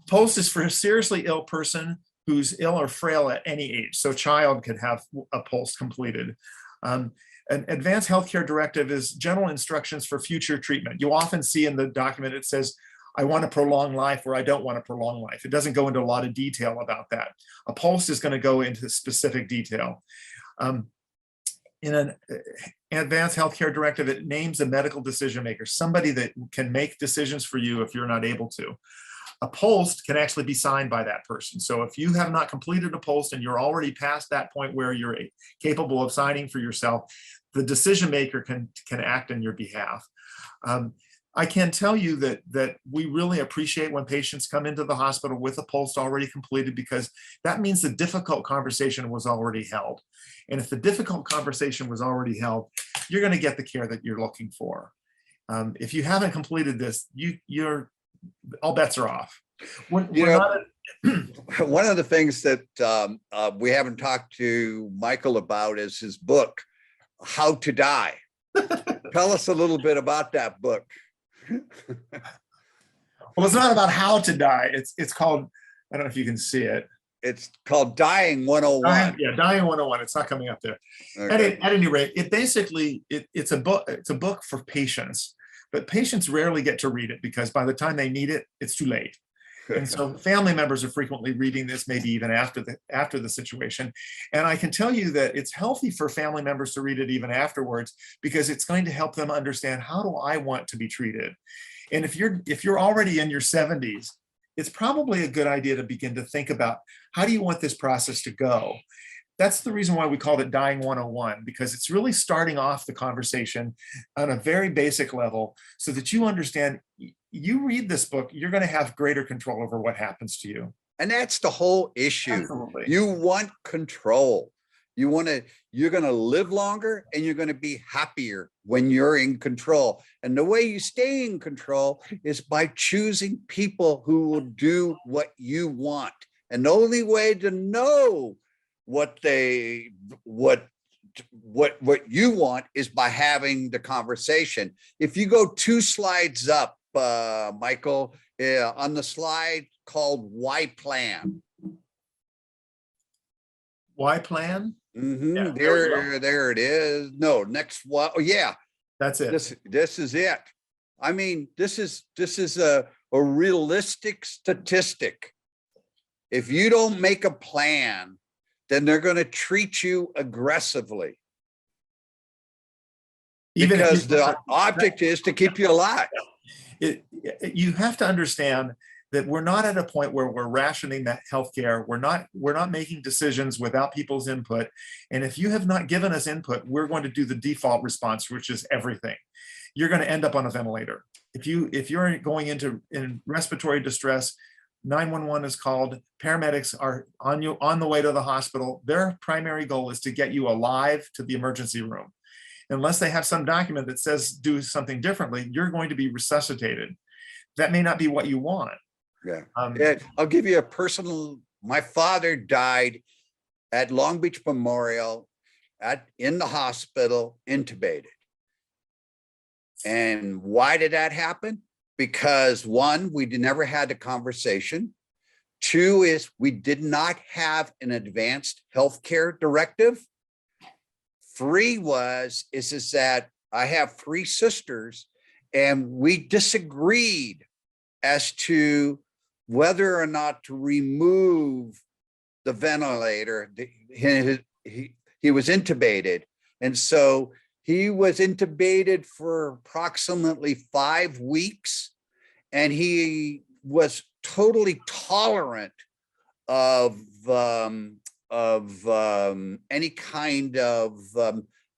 Pulse is for a seriously ill person who's ill or frail at any age. So a child could have a pulse completed. An advanced healthcare directive is general instructions for future treatment. You often see in the document, it says, I want to prolong life, or I don't want to prolong life. It doesn't go into a lot of detail about that. A pulse is going to go into specific detail. In an advanced healthcare directive, it names a medical decision maker, somebody that can make decisions for you if you're not able to. A post can actually be signed by that person. So if you have not completed a post and you're already past that point where you're capable of signing for yourself, the decision maker can act on your behalf. I can tell you that we really appreciate when patients come into the hospital with a post already completed, because that means the difficult conversation was already held. And if the difficult conversation was already held, you're going to get the care that you're looking for. If you haven't completed this, you're all bets are off. One of the things that we haven't talked to Michael about is his book, How to Die. Tell us a little bit about that book. Well, it's not about how to die. It's called, I don't know if you can see it. It's called Dying 101. Dying 101. It's not coming up there. Okay. At any rate, it basically, it's a book for patients, but patients rarely get to read it because by the time they need it, it's too late. And so family members are frequently reading this, maybe even after the situation. And I can tell you that it's healthy for family members to read it even afterwards, because it's going to help them understand, how do I want to be treated? And if you're already in your 70s, it's probably a good idea to begin to think about, how do you want this process to go? That's the reason why we called it Dying 101, because it's really starting off the conversation on a very basic level so that you understand, you read this book, you're going to have greater control over what happens to you. And that's the whole issue. Absolutely. You want control. You're going to live longer and you're going to be happier when you're in control. And the way you stay in control is by choosing people who will do what you want. And the only way to know what you want is by having the conversation. If you go 2 slides up, Michael, on the slide called Why Plan. Why Plan? Mm-hmm. Yeah, there it is. No, next one. Oh, yeah, that's it. This is it. I mean, this is a realistic statistic. If you don't make a plan, then they're going to treat you aggressively. Because the object is to keep you alive. You have to understand that we're not at a point where we're rationing that healthcare. We're not making decisions without people's input. And if you have not given us input, we're going to do the default response, which is everything. You're going to end up on a ventilator. If you're going in respiratory distress, 911 is called. Paramedics are on the way to the hospital. Their primary goal is to get you alive to the emergency room. Unless they have some document that says do something differently, you're going to be resuscitated. That may not be what you want. Yeah. I'll give you a personal. My father died at Long Beach Memorial in the hospital, intubated. And why did that happen? Because 1, we never had a conversation. 2 is we did not have an advanced healthcare directive. 3 is that I have 3 sisters and we disagreed as to whether or not to remove the ventilator. He was intubated. And so he was intubated for approximately 5 weeks, and he was totally tolerant of any kind of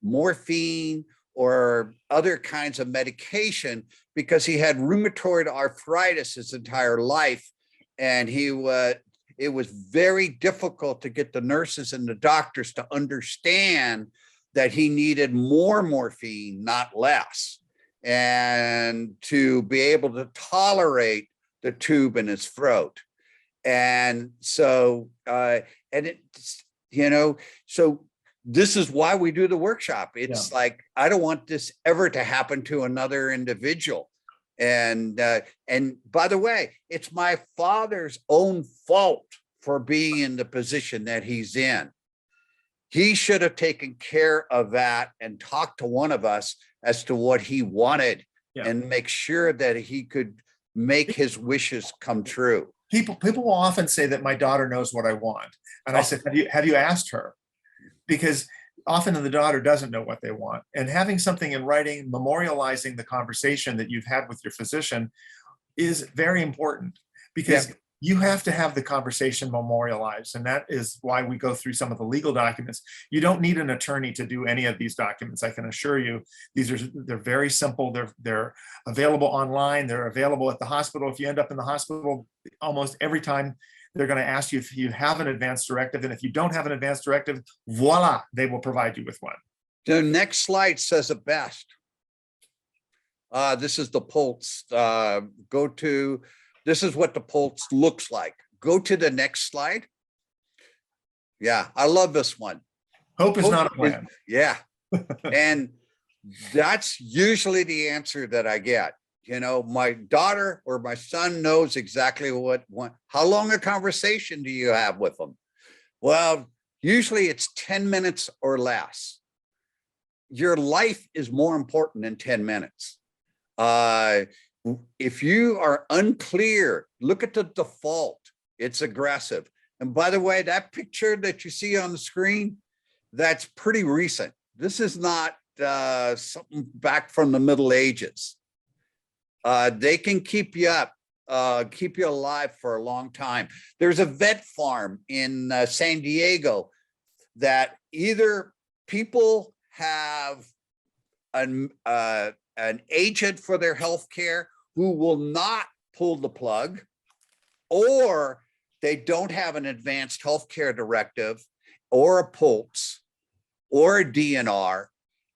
morphine or other kinds of medication, because he had rheumatoid arthritis his entire life, and it was very difficult to get the nurses and the doctors to understand that he needed more morphine, not less, and to be able to tolerate the tube in his throat. And so, so this is why we do the workshop. It's like, I don't want this ever to happen to another individual. And by the way, it's my father's own fault for being in the position that he's in. He should have taken care of that and talked to one of us as to what he wanted and make sure that he could make his wishes come true. People will often say that my daughter knows what I want. And I said, have you asked her? Because often the daughter doesn't know what they want. And having something in writing, memorializing the conversation that you've had with your physician is very important. because you have to have the conversation memorialized. And that is why we go through some of the legal documents. You don't need an attorney to do any of these documents. I can assure you, they're very simple. They're available online. They're available at the hospital. If you end up in the hospital, almost every time they're going to ask you if you have an advance directive. And if you don't have an advance directive, voila, they will provide you with one. The next slide says it best. This is the pulse. This is what the pulse looks like. Go to the next slide. Yeah, I love this one. Hope is not a plan. Yeah. And that's usually the answer that I get. You know, my daughter or my son knows exactly how long a conversation do you have with them? Well, usually it's 10 minutes or less. Your life is more important than 10 minutes. If you are unclear, look at the default. It's aggressive. And by the way, that picture that you see on the screen, that's pretty recent. This is not something back from the Middle Ages. They can keep you up, keep you alive for a long time. There's a vet farm in San Diego that either people have an agent for their health care who will not pull the plug, or they don't have an advanced healthcare directive or a PULPS or a DNR,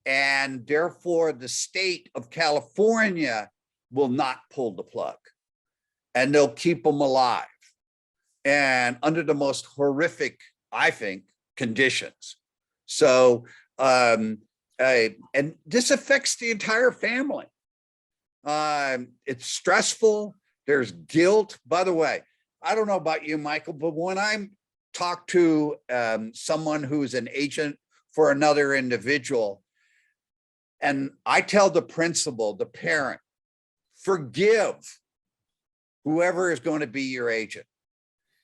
and therefore the state of California will not pull the plug, and they'll keep them alive and under the most horrific, I think, conditions. So, and this affects the entire family. It's stressful. There's guilt. By the way, I don't know about you, Michael, but when I talk to someone who's an agent for another individual, and I tell the principal, the parent, forgive whoever is going to be your agent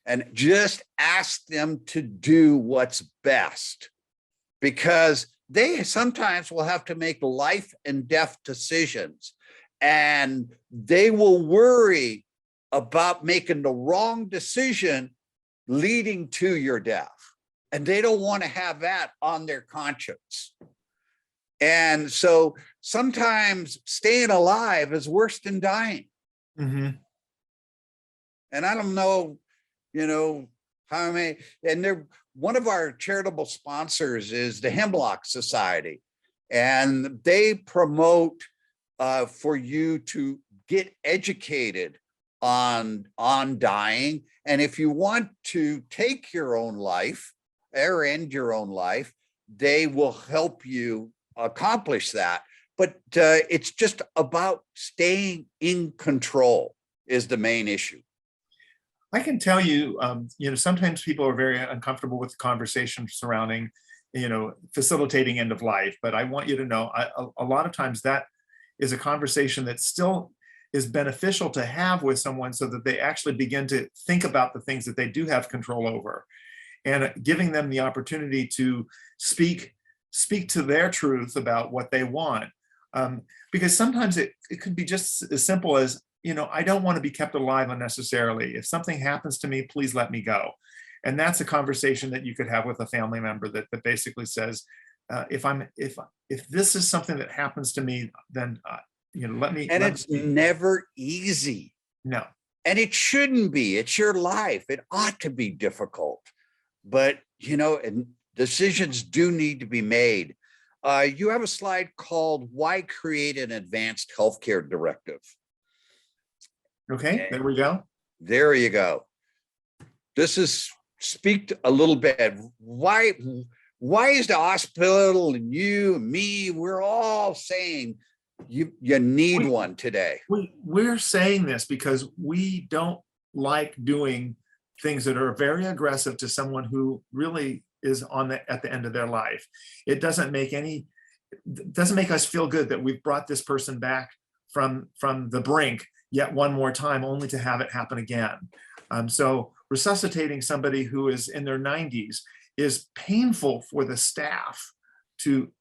and just ask them to do what's best, because they sometimes will have to make life and death decisions, and they will worry about making the wrong decision leading to your death. And they don't want to have that on their conscience. And so sometimes staying alive is worse than dying. Mm-hmm. And I don't know, how many, and one of our charitable sponsors is the Hemlock Society, and they promote for you to get educated on dying. And if you want to take your own life or end your own life, they will help you accomplish that. But it's just about staying in control is the main issue. I can tell you, sometimes people are very uncomfortable with the conversation surrounding, facilitating end of life. But I want you to know, a lot of times that is a conversation that still is beneficial to have with someone, so that they actually begin to think about the things that they do have control over, and giving them the opportunity to speak to their truth about what they want. Because sometimes it could be just as simple as, I don't want to be kept alive unnecessarily. If something happens to me, please let me go. And that's a conversation that you could have with a family member that basically says, if this is something that happens to me, then let me. And it's never easy. No. And it shouldn't be. It's your life. It ought to be difficult. But, and decisions do need to be made. You have a slide called "Why Create an Advanced Healthcare Directive?" Okay, there we go. There you go. This is speak a little bit. Why is the hospital and you and me, we're all saying you need one today? We're saying this because we don't like doing things that are very aggressive to someone who really is at the end of their life. It doesn't make us feel good that we've brought this person back from the brink yet one more time, only to have it happen again. So resuscitating somebody who is in their 90s is painful for the staff to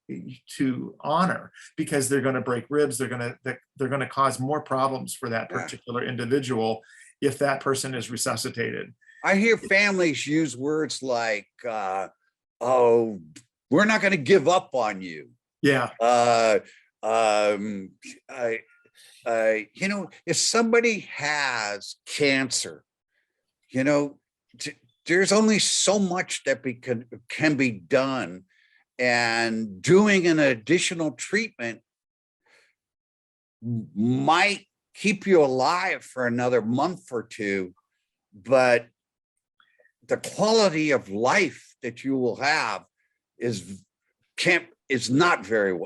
honor, because they're going to break ribs, they're going to cause more problems for that particular individual, if that person is resuscitated. I hear families use words like, oh, we're not going to give up on you. Yeah. You know, if somebody has cancer, you know, there's only so much that can be done, and doing an additional treatment might keep you alive for another month or two, but the quality of life that you will have is not very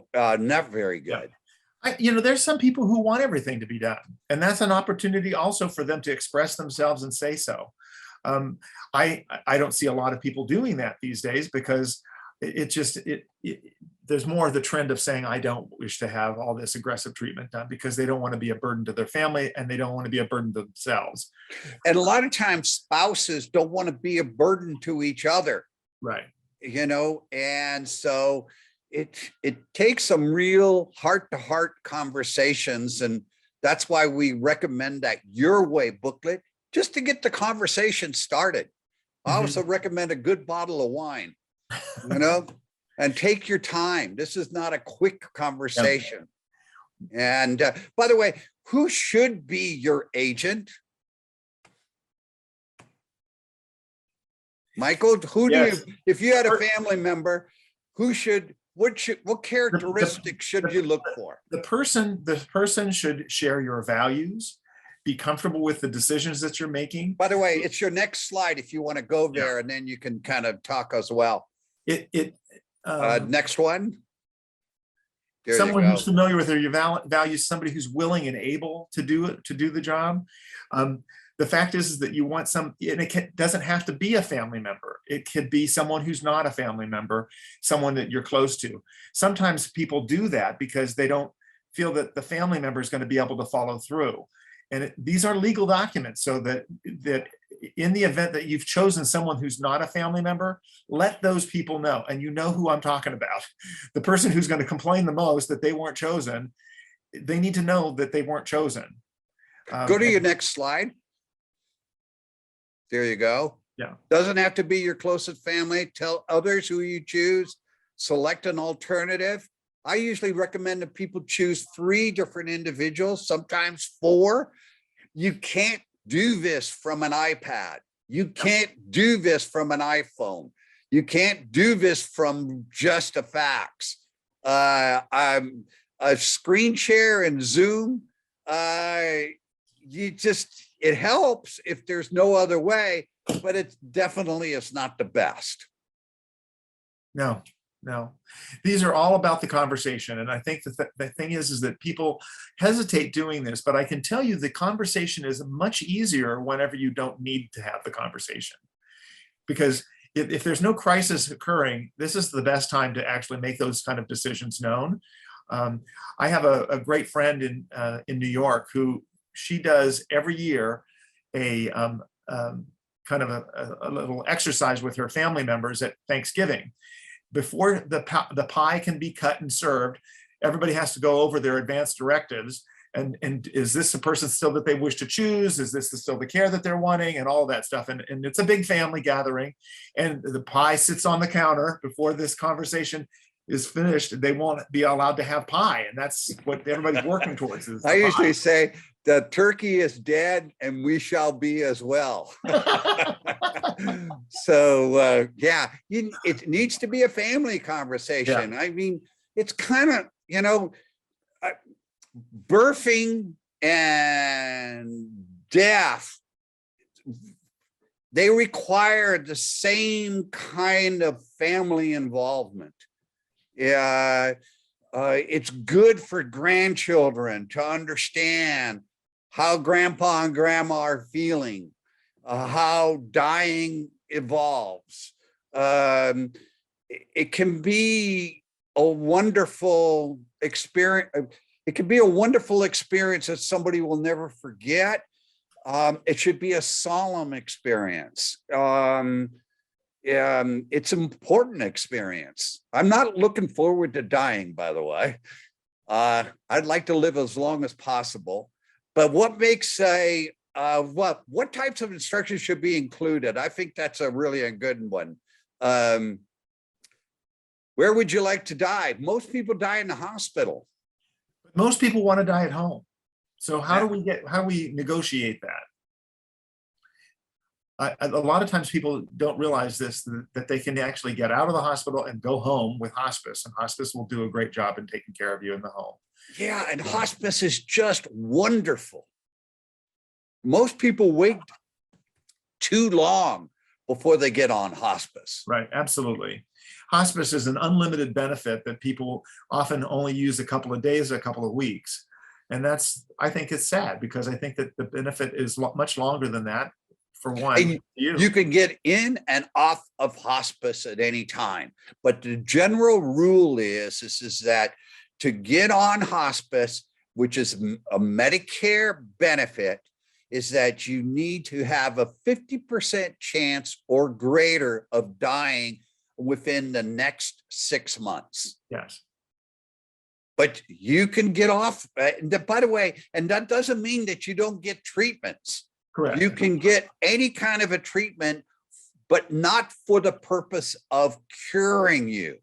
good. You know, there's some people who want everything to be done, and that's an opportunity also for them to express themselves and say so. I don't see a lot of people doing that these days, because there's more of the trend of saying, I don't wish to have all this aggressive treatment done, because they don't want to be a burden to their family, and they don't want to be a burden to themselves. And a lot of times spouses don't want to be a burden to each other. Right. You know, and so it takes some real heart-to-heart conversations, and that's why we recommend that Your Way booklet, just to get the conversation started. I also recommend a good bottle of wine, you know, and take your time. This is not a quick conversation. And by the way, who should be your agent? Michael, if you had a family member, what characteristics should you look for? The person should share your values, be comfortable with the decisions that you're making. By the way, it's your next slide if you want to go there, and then you can kind of talk as well. Next one. There someone who's familiar with your values, somebody who's willing and able to do the job. The fact is that you want and it doesn't have to be a family member. It could be someone who's not a family member, someone that you're close to. Sometimes people do that because they don't feel that the family member is going to be able to follow through. And these are legal documents, so that in the event that you've chosen someone who's not a family member, let those people know. And you know who I'm talking about. The person who's going to complain the most that they weren't chosen, they need to know that they weren't chosen. Go to your next slide. There you go. Yeah. Doesn't have to be your closest family. Tell others who you choose. Select an alternative. I usually recommend that people choose 3 different individuals, sometimes 4. You can't do this from an iPad. You can't do this from an iPhone. You can't do this from just a fax. A screen share and Zoom, it helps if there's no other way, but it definitely is not the best. No. These are all about the conversation. And I think the thing is that people hesitate doing this, but I can tell you the conversation is much easier whenever you don't need to have the conversation. Because if there's no crisis occurring, this is the best time to actually make those kind of decisions known. I have a great friend in New York who she does every year a kind of a little exercise with her family members at Thanksgiving. Before the pie can be cut and served, everybody has to go over their advanced directives. And is this the person still that they wish to choose? Is this still the care that they're wanting, and all that stuff? And it's a big family gathering, and the pie sits on the counter before this conversation is finished. They won't be allowed to have pie, and that's what everybody's working towards. I usually say the turkey is dead and we shall be as well. So yeah, it needs to be a family conversation. I mean, it's kind of, you know, birthing and death, they require the same kind of family involvement. It's good for grandchildren to understand how grandpa and grandma are feeling, how dying evolves. It can be a wonderful experience. It can be a wonderful experience that somebody will never forget. It should be a solemn experience. It's an important experience. I'm not looking forward to dying, by the way. I'd like to live as long as possible. But what makes a what types of instructions should be included? I think that's a really a good one. Where would you like to die? Most people die in the hospital. Most people want to die at home. So how do we negotiate that? A lot of times people don't realize this, that they can actually get out of the hospital and go home with hospice, and hospice will do a great job in taking care of you in the home. Yeah, and hospice is just wonderful. Most people wait too long before they get on hospice. Right, absolutely. Hospice is an unlimited benefit that people often only use a couple of days, a couple of weeks. And that's, I think it's sad, because I think that the benefit is much longer than that. For one, And you can get in and off of hospice at any time. But the general rule is that to get on hospice, which is a Medicare benefit, is that you need to have a 50% chance or greater of dying within the next 6 months. Yes. But you can get off, by the way, and that doesn't mean that you don't get treatments. Correct. You can get any kind of a treatment, but not for the purpose of curing you,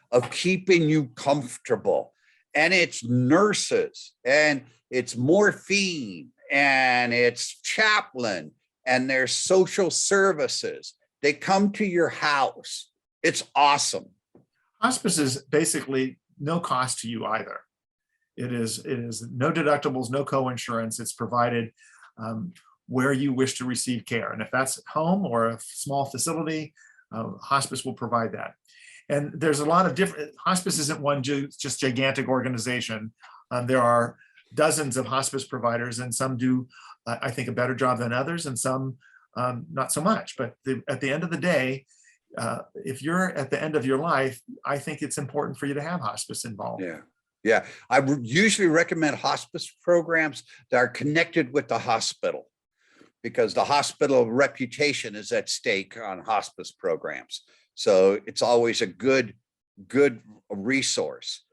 of keeping you comfortable. And it's nurses, and it's morphine, and it's chaplain, and there's social services. They come to your house. It's awesome. Hospice is basically no cost to you either. It is no deductibles, no co-insurance. It's provided where you wish to receive care. And if that's at home or a small facility, hospice will provide that. And there's a lot of different, hospice isn't one just gigantic organization. There are dozens of hospice providers, and some do, I think, a better job than others, and some not so much. But at the end of the day, if you're at the end of your life, I think it's important for you to have hospice involved. Yeah. Yeah. I would usually recommend hospice programs that are connected with the hospital, because the hospital reputation is at stake on hospice programs. So it's always a good resource.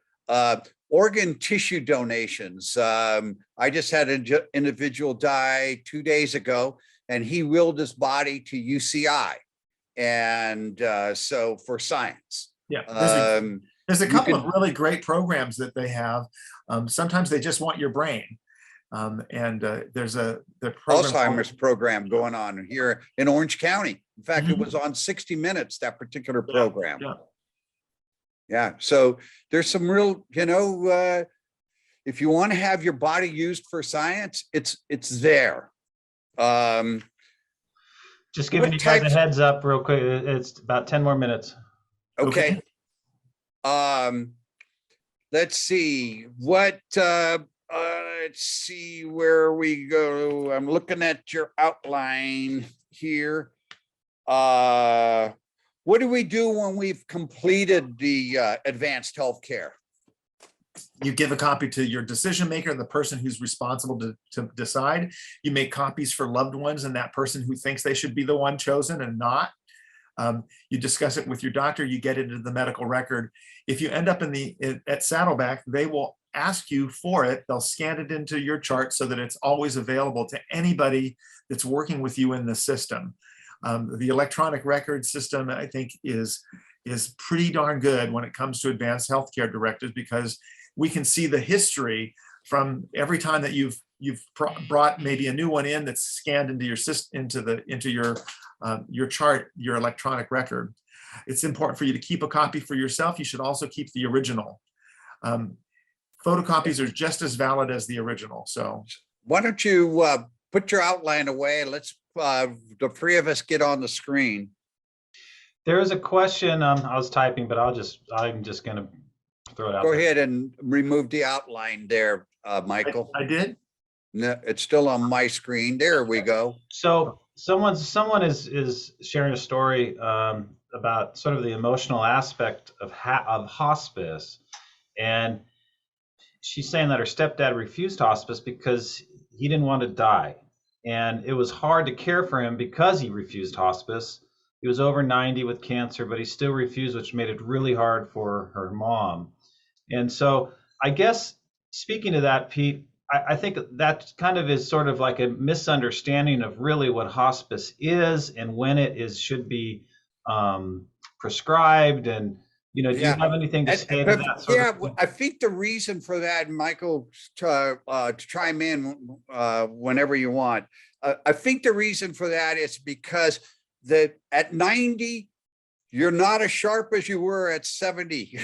Organ tissue donations. I just had an individual die 2 days ago, and he willed his body to UCI. And so for science. Yeah. There's a couple of really great programs that they have. Sometimes they just want your brain. There's the Alzheimer's program going on here in Orange County. In fact, it was on 60 Minutes, that particular program. Yeah. So there's some real, if you want to have your body used for science, it's there. Just giving you guys a heads up real quick. It's about 10 more minutes. Okay. Let's see let's see where we go. I'm looking at your outline here. What do we do when we've completed the advanced healthcare? You give a copy to your decision maker, the person who's responsible to decide. You make copies for loved ones and that person who thinks they should be the one chosen and not. You discuss it with your doctor, you get it into the medical record. If you end up at Saddleback, they will ask you for it. They'll scan it into your chart so that it's always available to anybody that's working with you in the system. The electronic record system, I think, is pretty darn good when it comes to advanced healthcare directives, because we can see the history from every time that you've brought maybe a new one in that's scanned into your system, into your chart, your electronic record. It's important for you to keep a copy for yourself. You should also keep the original. Photocopies are just as valid as the original. So why don't you put your outline away and let's the three of us get on the screen. There is a question. I was typing, but I'm just going to throw it out. Go ahead and remove the outline there, Michael. I did. No, it's still on my screen. There we go. So someone is sharing a story about sort of the emotional aspect of hospice, and she's saying that her stepdad refused hospice because he didn't want to die, and it was hard to care for him because he refused hospice. He was over 90 with cancer, but he still refused, which made it really hard for her mom. And so I guess, speaking to that, Pete, I think that kind of is sort of like a misunderstanding of really what hospice is and when it is should be prescribed. And do you Yeah. have anything to say to that sort Yeah, of thing? I think the reason for that, and Michael, to chime in whenever you want. I think the reason for that is because at 90, you're not as sharp as you were at 70.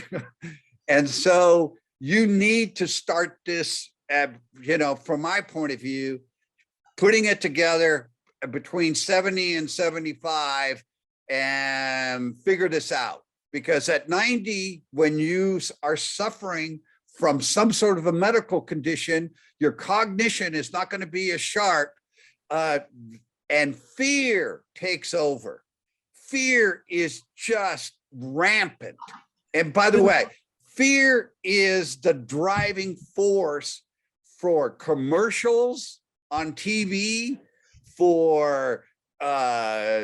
And so you need to start this, from my point of view, putting it together between 70 and 75 and figure this out. Because at 90, when you are suffering from some sort of a medical condition, your cognition is not going to be as sharp, and fear takes over. Fear is just rampant. And by the way, fear is the driving force for commercials on TV, for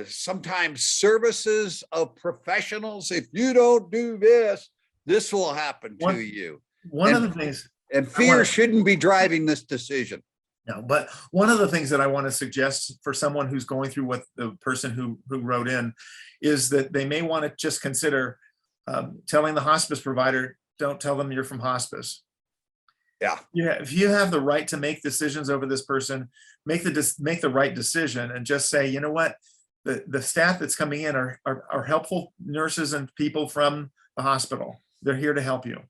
sometimes services of professionals. If you don't do this, this will happen to you. One of the things, and fear shouldn't be driving this decision. No, but one of the things that I want to suggest for someone who's going through what the person who wrote in is that they may want to just consider telling the hospice provider, don't tell them you're from hospice. Yeah. If you have the right to make decisions over this person, make the right decision and just say, you know what, the staff that's coming in are helpful nurses and people from the hospital. They're here to help you.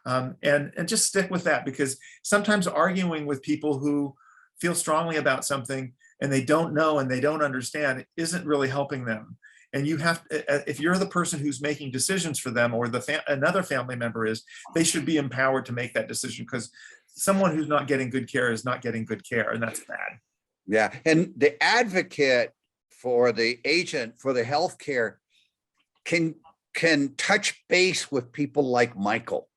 And just stick with that, because sometimes arguing with people who feel strongly about something and they don't know and they don't understand isn't really helping them. And you have, if you're the person who's making decisions for them, or another family member is, they should be empowered to make that decision, because someone who's not getting good care is not getting good care, and that's bad. Yeah, and the advocate for the agent for the healthcare can touch base with people like Michael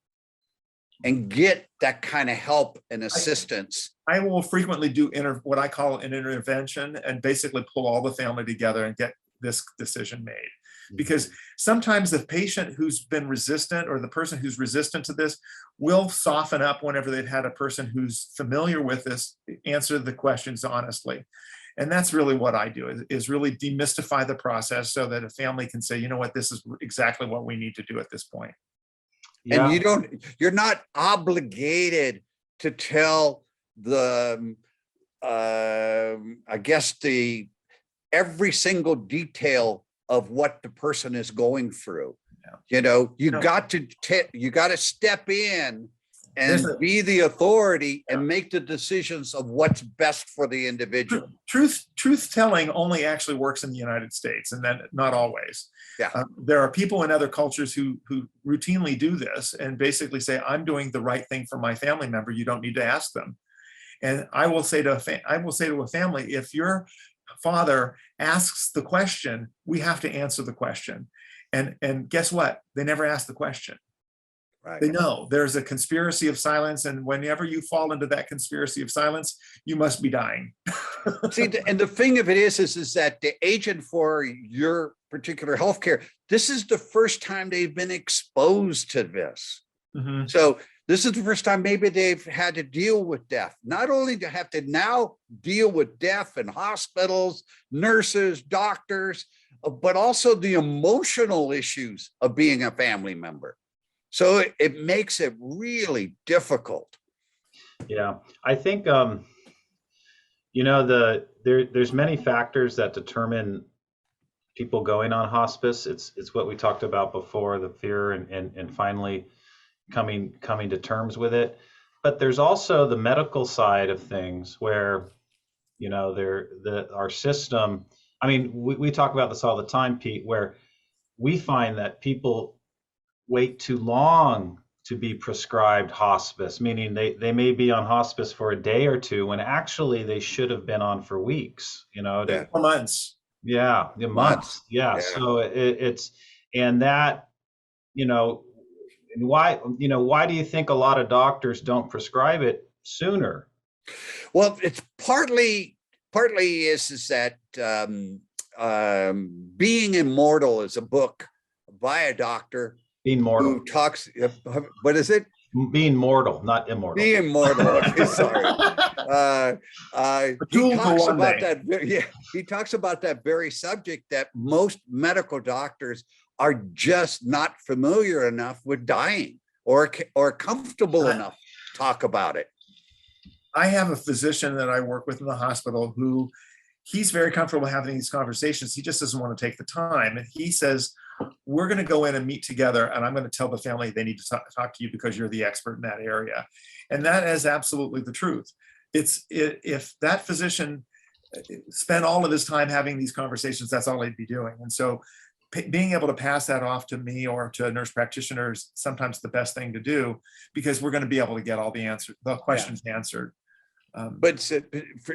and get that kind of help and assistance. I will frequently do what I call an intervention, and basically pull all the family together and get this decision made. Because sometimes the patient who's been resistant, or the person who's resistant to this, will soften up whenever they've had a person who's familiar with this answer the questions honestly. And that's really what I do, is really demystify the process so that a family can say, you know what, this is exactly what we need to do at this point. Yeah. And you're not obligated to tell the, I guess every single detail of what the person is going through. Yeah. You got to step in and be the authority and make the decisions of what's best for the individual. Truth telling only actually works in the United States, and then not always. Yeah. There are people in other cultures who routinely do this and basically say, I'm doing the right thing for my family member. You don't need to ask them. And I will say to a family, if your father asks the question, we have to answer the question. And guess what? They never ask the question. Right. They know there's a conspiracy of silence, and whenever you fall into that conspiracy of silence, you must be dying. See, and the thing of it is that the agent for your particular healthcare, this is the first time they've been exposed to this. Mm-hmm. So this is the first time maybe they've had to deal with death. Not only to have to now deal with death in hospitals, nurses, doctors, but also the emotional issues of being a family member. So it makes it really difficult. Yeah, I think, there's many factors that determine people going on hospice. It's what we talked about before, the fear and finally coming to terms with it. But there's also the medical side of things where, our system, I mean, we talk about this all the time, Pete, where we find that people wait too long to be prescribed hospice, meaning they may be on hospice for a day or two when actually they should have been on for weeks, For months. Yeah, months. Yeah. So it's, and that, and why do you think a lot of doctors don't prescribe it sooner? Well, it's partly is that Being Immortal is a book by a doctor Being Mortal. who talks, what is it? Being mortal, not immortal. Be immortal. Okay, sorry. But He you'll go talks one about day. that. Yeah, he talks about that very subject that most medical doctors are just not familiar enough with dying or comfortable enough to talk about it. I have a physician that I work with in the hospital who he's very comfortable having these conversations. He just doesn't want to take the time. And he says, we're going to go in and meet together, and I'm going to tell the family they need to talk to you because you're the expert in that area. And that is absolutely the truth. If that physician spent all of his time having these conversations, that's all he'd be doing. And so being able to pass that off to me or to a nurse practitioner is sometimes the best thing to do, because we're going to be able to get all the questions answered. But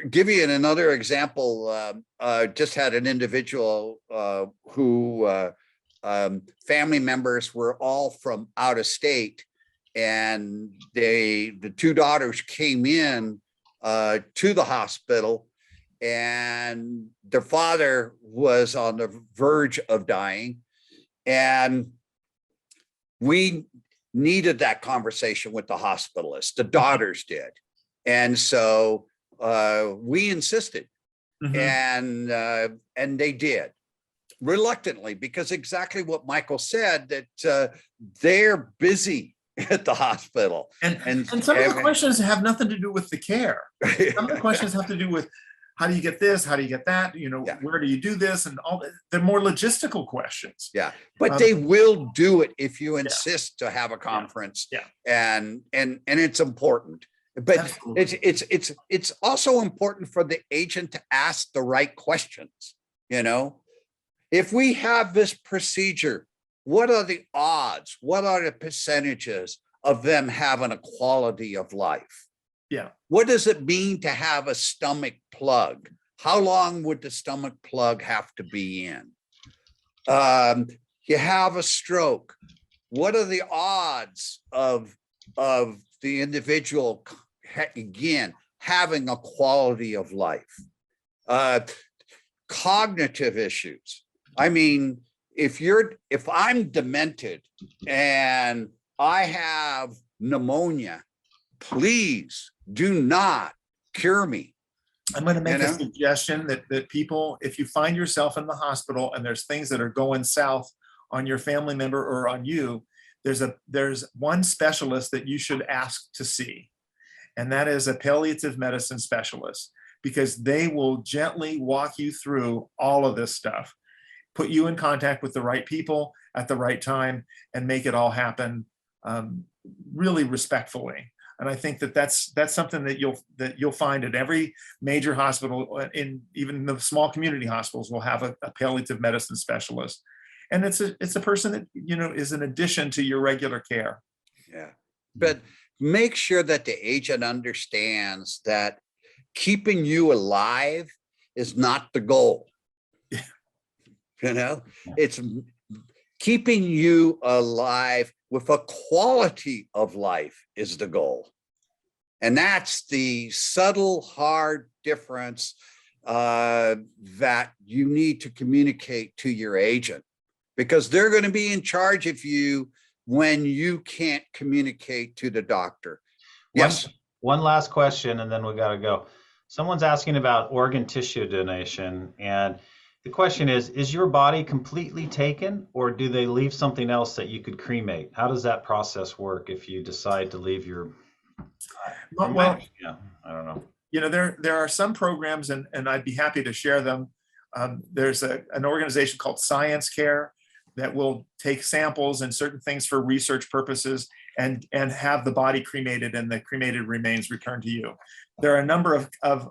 give you another example, just had an individual who family members were all from out of state, and the two daughters came in to the hospital, and their father was on the verge of dying, and we needed that conversation with the hospitalist. The daughters did. And so we insisted, and they did reluctantly, because exactly what Michael said, that they're busy at the hospital. And some of the questions have nothing to do with the care. Some of the questions have to do with, how do you get this? How do you get that? You know, where do you do this? And all that. They're more logistical questions. Yeah, but they will do it if you insist to have a conference. Yeah. And it's important. But it's also important for the agent to ask the right questions. You know, if we have this procedure, what are the odds? What are the percentages of them having a quality of life? Yeah. What does it mean to have a stomach plug? How long would the stomach plug have to be in? You have a stroke. What are the odds of the individual, again, having a quality of life? Cognitive issues. I mean, if I'm demented and I have pneumonia, please do not cure me. I'm going to make a suggestion that people, if you find yourself in the hospital and there's things that are going south on your family member or on you, there's one specialist that you should ask to see, and that is a palliative medicine specialist, because they will gently walk you through all of this stuff, put you in contact with the right people at the right time, and make it all happen really respectfully. And I think that's something that you'll find at every major hospital, in even the small community hospitals will have a palliative medicine specialist. And it's a person that, you know, is an addition to your regular care. Yeah. But make sure that the agent understands that keeping you alive is not the goal. Yeah. You know, it's keeping you alive with a quality of life is the goal. And that's the subtle, hard difference that you need to communicate to your agent, because they're going to be in charge of you when you can't communicate to the doctor. Yes. One last question, and then we got to go. Someone's asking about organ tissue donation, and the question is your body completely taken, or do they leave something else that you could cremate? How does that process work if you decide to leave your... Well, yeah, I don't know. You know, there are some programs, and I'd be happy to share them. There's an organization called Science Care that will take samples and certain things for research purposes and have the body cremated and the cremated remains returned to you. There are a number of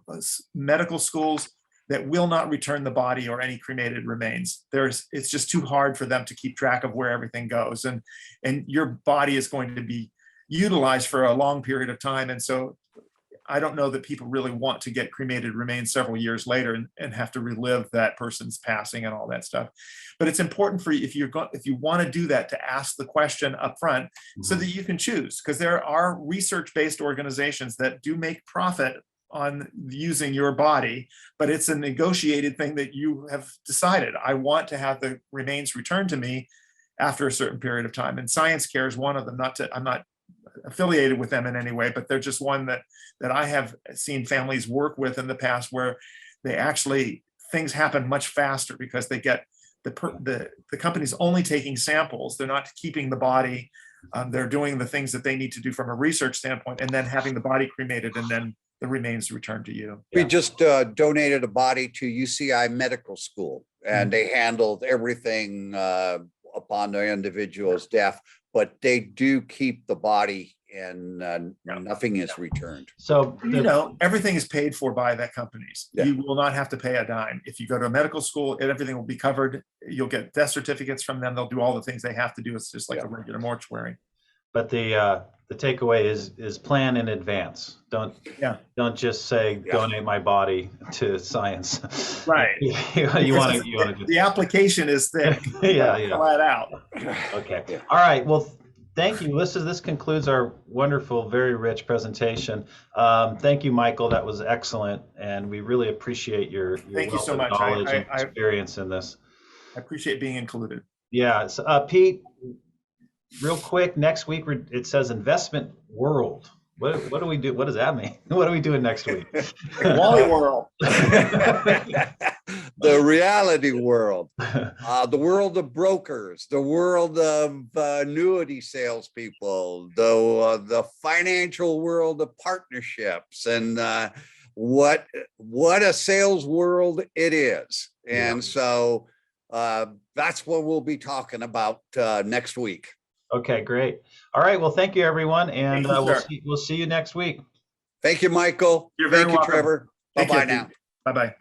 medical schools that will not return the body or any cremated remains. It's just too hard for them to keep track of where everything goes. And your body is going to be utilized for a long period of time. And so I don't know that people really want to get cremated remains several years later and have to relive that person's passing and all that stuff. But it's important for you, if you want to do that, to ask the question up front so that you can choose, because there are research-based organizations that do make profit on using your body, but it's a negotiated thing that you have decided. I want to have the remains returned to me after a certain period of time. And Science Care is one of them. I'm not affiliated with them in any way, but they're just one that I have seen families work with in the past, where they actually, things happen much faster because they get the company's only taking samples. They're not keeping the body. They're doing the things that they need to do from a research standpoint, and then having the body cremated, and then the remains returned to you. We just donated a body to UCI Medical School, and they handled everything upon the individual's death, but they do keep the body, and nothing is returned. So, You know, everything is paid for by that companies. Yeah. You will not have to pay a dime. If you go to a medical school, everything will be covered. You'll get death certificates from them. They'll do all the things they have to do. It's just like a regular mortuary. but the takeaway is plan in advance. Don't just say donate my body to science. Right. you want to The application is thick. yeah. Flat out. Okay. All right. Well, thank you. This concludes our wonderful, very rich presentation. Thank you, Michael. That was excellent, and we really appreciate your Thank you wealth so of much. knowledge and I experience in this. appreciate being included. Yeah. So, Pete, real quick, next week it says investment world. What do we do? What does that mean? What are we doing next week? Wally World. The reality world, the world of brokers, the world of annuity salespeople, the financial world of partnerships, and what a sales world it is. And so that's what we'll be talking about next week. Okay, great. All right. Well, thank you, everyone, and Thank you, we'll see you next week. Thank you, Michael. You're very Thank you, welcome. Trevor. Take Bye-bye care, now. Pete. Bye-bye.